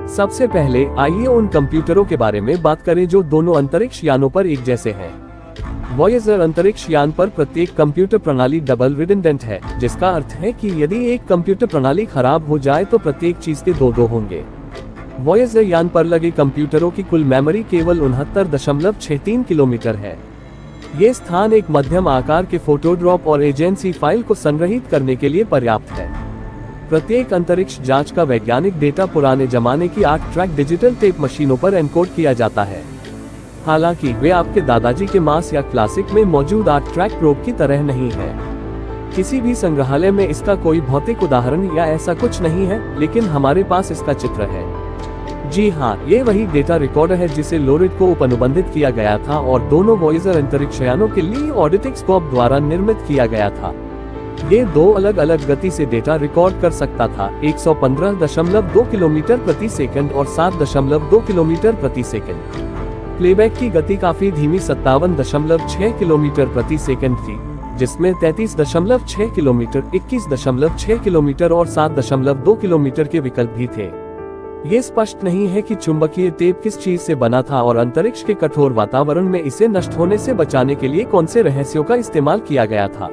सबसे पहले आइए उन कंप्यूटरों के बारे में बात करें जो दोनों अंतरिक्ष यानों पर एक जैसे हैं। वॉयेजर अंतरिक्ष यान पर प्रत्येक कंप्यूटर प्रणाली डबल रिडंडेंट है, जिसका अर्थ है कि यदि एक कंप्यूटर प्रणाली खराब हो जाए तो प्रत्येक चीज के 2 होंगे। वॉयेजर यान पर लगे कंप्यूटरों की कुल मेमोरी केवल 69.63 किलोमीटर है। ये स्थान एक मध्यम आकार के फोटोड्रॉप और एजेंसी फाइल को संग्रहित करने के लिए पर्याप्त है। प्रत्येक अंतरिक्ष जांच का वैज्ञानिक डेटा पुराने जमाने की 8 ट्रैक डिजिटल टेप मशीनों पर एनकोड किया जाता है। हालांकि वे आपके दादाजी के मास या क्लासिक में मौजूद 8 ट्रैक प्रोब की तरह नहीं है। किसी भी संग्रहालय में इसका कोई भौतिक उदाहरण या ऐसा कुछ नहीं है, लेकिन हमारे पास इसका चित्र है। जी हाँ, ये वही डेटा रिकॉर्डर है जिसे लोरिड को उपअनुबंधित किया गया था और दोनों वॉयेजर अंतरिक्षयानों के लिए ऑडिटिक स्कोप द्वारा निर्मित किया गया था। ये 2 अलग अलग गति से डेटा रिकॉर्ड कर सकता था, 115.2 किलोमीटर प्रति सेकंड और 7.2 किलोमीटर प्रति सेकंड। प्लेबैक की गति काफी धीमी 57.6 किलोमीटर प्रति सेकंड थी, जिसमें 33.6 किलोमीटर, 21.6 किलोमीटर और 7.2 किलोमीटर के विकल्प भी थे। ये स्पष्ट नहीं है कि चुंबकीय टेप किस चीज से बना था और अंतरिक्ष के कठोर वातावरण में इसे नष्ट होने से बचाने के लिए कौन से रहस्यों का इस्तेमाल किया गया था।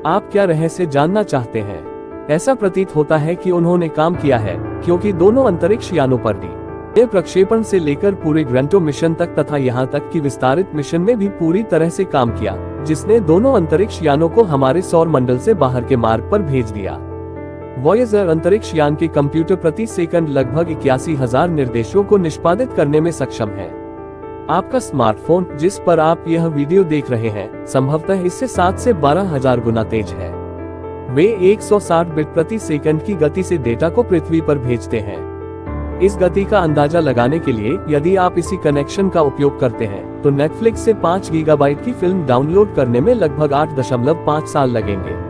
आप क्या रहस्य जानना चाहते हैं? ऐसा प्रतीत होता है कि उन्होंने काम किया है, क्योंकि दोनों अंतरिक्ष यानों पर डी प्रक्षेपण से लेकर पूरे ग्रेंटो मिशन तक तथा यहां तक कि विस्तारित मिशन में भी पूरी तरह से काम किया, जिसने दोनों अंतरिक्ष यानों को हमारे सौर मंडल से बाहर के मार्ग पर भेज दिया। वॉयेजर अंतरिक्ष यान के कंप्यूटर प्रति सेकंड लगभग 81,000 निर्देशों को निष्पादित करने में सक्षम है। आपका स्मार्टफोन, जिस पर आप यह वीडियो देख रहे हैं, संभवतः इससे 7 से 12,000 गुना तेज है। वे 160 बिट प्रति सेकंड की गति से डेटा को पृथ्वी पर भेजते हैं। इस गति का अंदाजा लगाने के लिए यदि आप इसी कनेक्शन का उपयोग करते हैं, तो नेटफ्लिक्स से 5 गीगाबाइट की फिल्म डाउनलोड करने में लगभग 8.5 साल लगेंगे।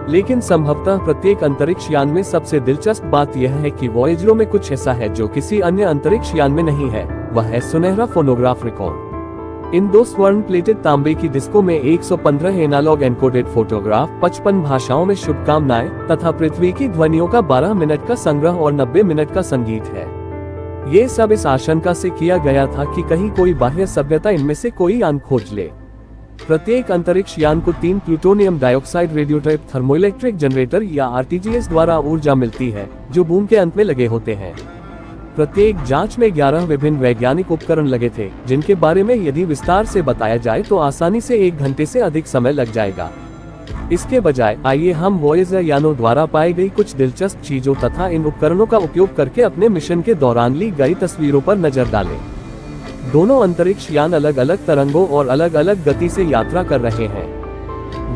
लेकिन संभवतः प्रत्येक अंतरिक्ष यान में सबसे दिलचस्प बात यह है कि वॉयेजरों में कुछ ऐसा है जो किसी अन्य अंतरिक्ष यान में नहीं है, वह है सुनहरा फोनोग्राफ रिकॉर्ड। इन 2 स्वर्ण प्लेटेड तांबे की डिस्कों में 115 एनालॉग एनकोडेड फोटोग्राफ, 55 भाषाओं में शुभकामनाएं तथा पृथ्वी की ध्वनियों का 12 मिनट का संग्रह और 90 मिनट का संगीत है। ये सब इस आशंका से किया गया था कि कहीं कोई बाह्य सभ्यता इनमें से कोई यान खोज ले। प्रत्येक अंतरिक्ष यान को 3 प्लूटोनियम डाइऑक्साइड रेडियोटाइप थर्मोइलेक्ट्रिक जनरेटर या आरटीजीएस द्वारा ऊर्जा मिलती है, जो बूम के अंत में लगे होते हैं। प्रत्येक जांच में 11 विभिन्न वैज्ञानिक उपकरण लगे थे, जिनके बारे में यदि विस्तार से बताया जाए तो आसानी से 1 घंटे से अधिक समय लग जाएगा। इसके बजाय आइए हम वॉयेजर यानों द्वारा पाई गई कुछ दिलचस्प चीजों तथा इन उपकरणों का उपयोग करके अपने मिशन के दौरान ली गई तस्वीरों पर नजर डालें। दोनों अंतरिक्ष यान अलग अलग तरंगों और अलग अलग गति से यात्रा कर रहे हैं।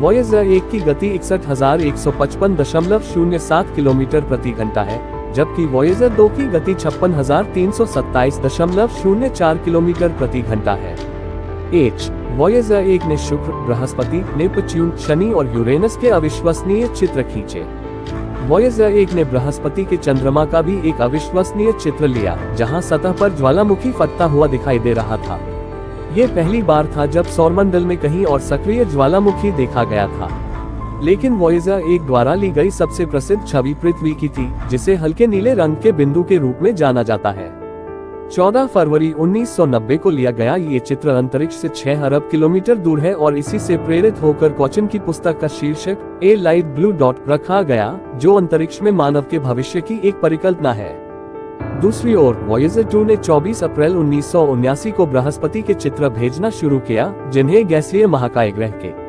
वॉयेजर 1 की गति 61,155.07 किलोमीटर प्रति घंटा है, जबकि वॉयेजर 2 की गति 56,327.04 किलोमीटर प्रति घंटा है। वॉयेजर 1 ने शुक्र, बृहस्पति, नेपच्यून, शनि और यूरेनस के अविश्वसनीय चित्र खींचे। वॉयेजर 1 ने बृहस्पति के चंद्रमा का भी एक अविश्वसनीय चित्र लिया, जहां सतह पर ज्वालामुखी फटता हुआ दिखाई दे रहा था। ये पहली बार था जब सौरमंडल में कहीं और सक्रिय ज्वालामुखी देखा गया था। लेकिन वॉयेजर 1 द्वारा ली गई सबसे प्रसिद्ध छवि पृथ्वी की थी, जिसे हल्के नीले रंग के बिंदु के रूप में जाना जाता है। 14 फरवरी 1990 को लिया गया ये चित्र अंतरिक्ष से 6 अरब किलोमीटर दूर है और इसी से प्रेरित होकर कोचिन की पुस्तक का शीर्षक ए लाइट ब्लू डॉट रखा गया, जो अंतरिक्ष में मानव के भविष्य की एक परिकल्पना है। दूसरी ओर वॉयेजर 2 ने 24 अप्रैल 1979 को बृहस्पति के चित्र भेजना शुरू किया, जिन्हें गैसीय महाकाय ग्रह के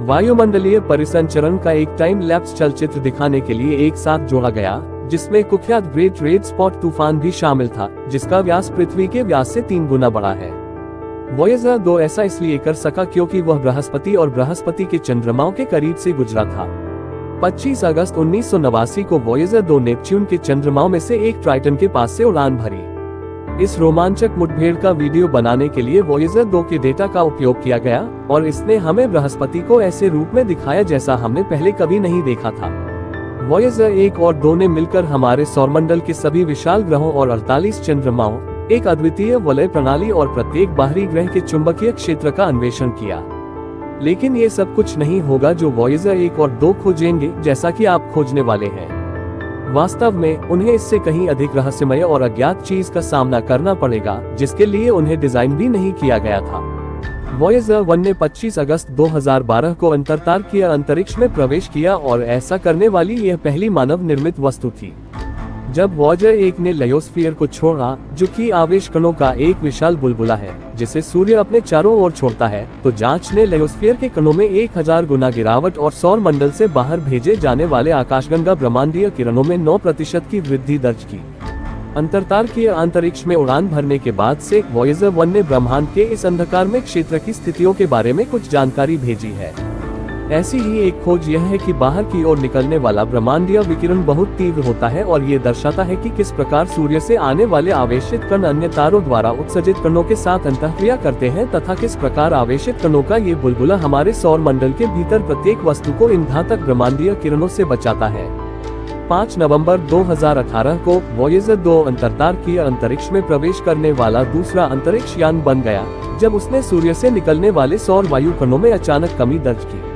वायुमंडलीय परिसंचरण का एक टाइम लैप्स चलचित्र दिखाने के लिए एक साथ जोड़ा गया, जिसमें कुख्यात ग्रेट रेड स्पॉट तूफान भी शामिल था, जिसका व्यास पृथ्वी के व्यास से 3 गुना बड़ा है। वॉयेजर 2 ऐसा इसलिए कर सका क्योंकि वह बृहस्पति और बृहस्पति के चंद्रमाओं के करीब से गुजरा था। 25 अगस्त 1989 को वॉयेजर 2 नेपच्यून के चंद्रमाओं में से एक ट्राइटन के पास से उड़ान भरी। इस रोमांचक मुठभेड़ का वीडियो बनाने के लिए वॉयेजर 2 के डेटा का उपयोग किया गया और इसने हमें बृहस्पति को ऐसे रूप में दिखाया जैसा हमने पहले कभी नहीं देखा था। वॉयेजर 1 और 2 ने मिलकर हमारे सौरमंडल के सभी विशाल ग्रहों और 48 चंद्रमाओं, एक अद्वितीय वलय प्रणाली और प्रत्येक बाहरी ग्रह के चुंबकीय क्षेत्र का अन्वेषण किया। लेकिन ये सब कुछ नहीं होगा जो वॉयेजर 1 और 2 खोजेंगे, जैसा कि आप खोजने वाले हैं। वास्तव में उन्हें इससे कहीं अधिक रहस्यमय और अज्ञात चीज का सामना करना पड़ेगा, जिसके लिए उन्हें डिजाइन भी नहीं किया गया था। वॉयेजर 1 ने 25 अगस्त 2012 को अंतर्तारकीय अंतरिक्ष में प्रवेश किया और ऐसा करने वाली यह पहली मानव निर्मित वस्तु थी। जब वॉयेजर 1 ने लायोस्फीयर को छोड़ा, जो कि आवेश कणों का एक विशाल बुलबुला है जिसे सूर्य अपने चारों ओर छोड़ता है, तो जांच ने लायोस्फीयर के कणों में 1000 गुना गिरावट और सौर मंडल से बाहर भेजे जाने वाले आकाशगंगा ब्रह्मांडीय किरणों में 9% की वृद्धि दर्ज की। अंतरतारकीय अंतरिक्ष में उड़ान भरने के बाद से वॉयेजर 1 ने ब्रह्मांड के इस अंधकारमय क्षेत्र की स्थितियों के बारे में कुछ जानकारी भेजी है। ऐसी ही एक खोज यह है कि बाहर की ओर निकलने वाला ब्रह्मांडीय विकिरण बहुत तीव्र होता है और ये दर्शाता है कि किस प्रकार सूर्य से आने वाले आवेशित कण अन्य तारों द्वारा उत्सर्जित कणों के साथ अंतःक्रिया करते हैं तथा किस प्रकार आवेशित कणों का ये बुलबुला हमारे सौर मंडल के भीतर प्रत्येक वस्तु को इन घातक ब्रह्मांडीय किरणों से बचाता है। 5 नवंबर 2018 को वॉयेजर 2 अंतरतारकीय अंतरिक्ष में प्रवेश करने वाला दूसरा अंतरिक्ष यान बन गया, जब उसने सूर्य से निकलने वाले सौर वायु कणों में अचानक कमी दर्ज की।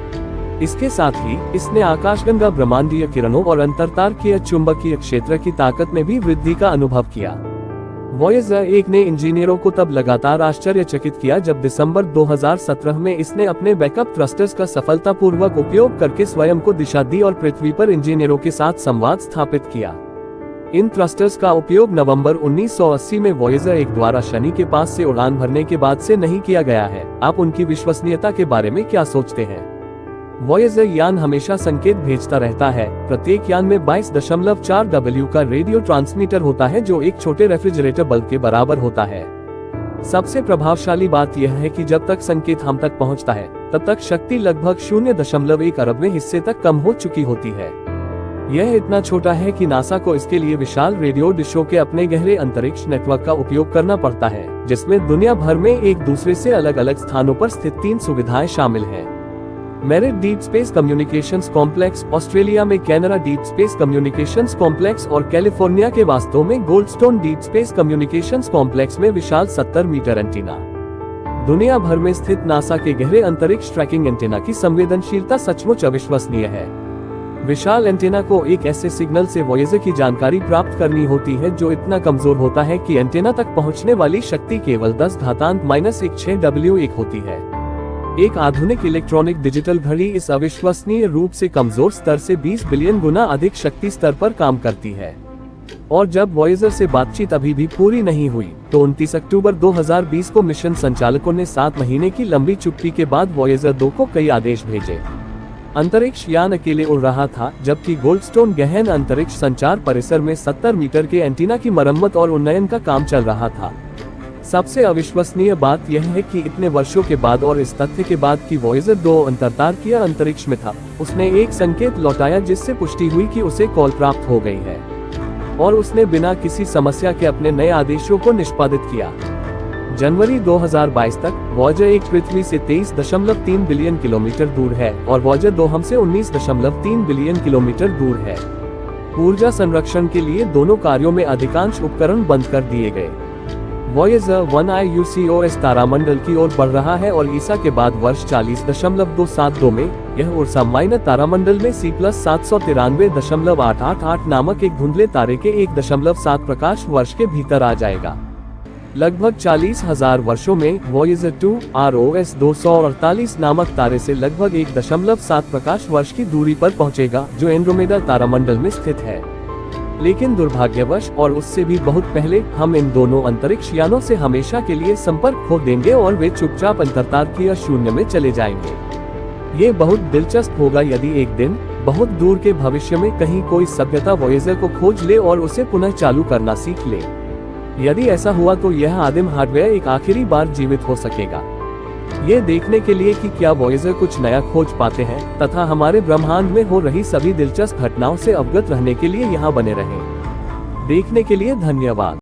इसके साथ ही इसने आकाशगंगा ब्रह्मांडीय किरणों और अंतरतारकीय चुंबकीय क्षेत्र की ताकत में भी वृद्धि का अनुभव किया। वॉयेजर 1 ने इंजीनियरों को तब लगातार आश्चर्यचकित किया जब दिसंबर 2017 में इसने अपने बैकअप थ्रस्टर्स का सफलतापूर्वक उपयोग करके स्वयं को दिशा दी और पृथ्वी पर इंजीनियरों के साथ संवाद स्थापित किया। इन थ्रस्टर्स का उपयोग नवंबर 1980 में वॉयेजर 1 द्वारा शनि के पास से उड़ान भरने के बाद से नहीं किया गया है। आप उनकी विश्वसनीयता के बारे में क्या सोचते हैं? वॉयेजर यान हमेशा संकेत भेजता रहता है। प्रत्येक यान में 22.4 W का रेडियो ट्रांसमीटर होता है, जो एक छोटे रेफ्रिजरेटर बल्ब के बराबर होता है। सबसे प्रभावशाली बात यह है कि जब तक संकेत हम तक पहुंचता है, तब तक शक्ति लगभग 0.1 अरबवें हिस्से तक कम हो चुकी होती है। यह इतना छोटा है कि नासा को इसके लिए विशाल रेडियो डिशों के अपने गहरे अंतरिक्ष नेटवर्क का उपयोग करना पड़ता है, जिसमें दुनिया भर में एक दूसरे से अलग अलग स्थानों पर स्थित 3 सुविधाएं शामिल हैं। Madrid deep space communications complex, Australia में Canberra deep space communications complex और कैलिफोर्निया के वास्तव में Goldstone deep space communications complex में विशाल 70 मीटर एंटीना। दुनिया भर में स्थित नासा के गहरे अंतरिक्ष ट्रैकिंग एंटीना की संवेदनशीलता सचमुच अविश्वसनीय है। विशाल एंटीना को एक ऐसे सिग्नल से वॉयेजर की जानकारी प्राप्त करनी होती है जो इतना कमजोर होता है कि एंटीना तक पहुंचने वाली शक्ति केवल 10⁻⁻⁻⁴ W1 होती है। एक आधुनिक इलेक्ट्रॉनिक डिजिटल घड़ी इस अविश्वसनीय रूप से कमजोर स्तर से 20 बिलियन गुना अधिक शक्ति स्तर पर काम करती है। और जब वॉयेजर से बातचीत अभी भी पूरी नहीं हुई, तो 29 अक्टूबर 2020 को मिशन संचालकों ने 7 महीने की लंबी चुप्पी के बाद वॉयेजर 2 को कई आदेश भेजे। अंतरिक्ष यान अकेले उड़ रहा था, जबकि गोल्डस्टोन गहन अंतरिक्ष संचार परिसर में 70 मीटर के एंटीना की मरम्मत और उन्नयन का काम चल रहा था। सबसे अविश्वसनीय बात यह है कि इतने वर्षों के बाद और इस तथ्य के बाद कि वॉयेजर 2 अंतरतारकीय अंतरिक्ष में था, उसने एक संकेत लौटाया जिससे पुष्टि हुई कि उसे कॉल प्राप्त हो गई है, और उसने बिना किसी समस्या के अपने नए आदेशों को निष्पादित किया। जनवरी 2022 तक वॉयेजर 1 पृथ्वी से 23.3 बिलियन किलोमीटर दूर है और वॉयेजर 2 हमसे 19.3 बिलियन किलोमीटर दूर है। ऊर्जा संरक्षण के लिए दोनों कार्यों में अधिकांश उपकरण बंद कर दिए गए। वॉयेजर 1 IUCOS तारामंडल की ओर बढ़ रहा है और ईसा के बाद वर्ष 40.272 में यह उर्सा माइनर तारामंडल में C+793.888 नामक एक धुंधले तारे के 1.7 प्रकाश वर्ष के भीतर आ जाएगा। लगभग 40,000 वर्षों में वॉयेजर 2 ROS 248 नामक तारे से लगभग 1.7 प्रकाश वर्ष की दूरी पर पहुंचेगा, जो एंड्रोमेडा तारामंडल में स्थित है। लेकिन दुर्भाग्यवश और उससे भी बहुत पहले हम इन दोनों अंतरिक्ष यानों से हमेशा के लिए संपर्क खो देंगे और वे चुपचाप अंतरतारकीय शून्य में चले जाएंगे। ये बहुत दिलचस्प होगा यदि एक दिन बहुत दूर के भविष्य में कहीं कोई सभ्यता वॉयेजर को खोज ले और उसे पुनः चालू करना सीख ले। यदि ऐसा हुआ तो यह आदिम हार्डवेयर एक आखिरी बार जीवित हो सकेगा। ये देखने के लिए कि क्या वॉयेजर कुछ नया खोज पाते हैं तथा हमारे ब्रह्मांड में हो रही सभी दिलचस्प घटनाओं से अवगत रहने के लिए यहाँ बने रहें। देखने के लिए धन्यवाद।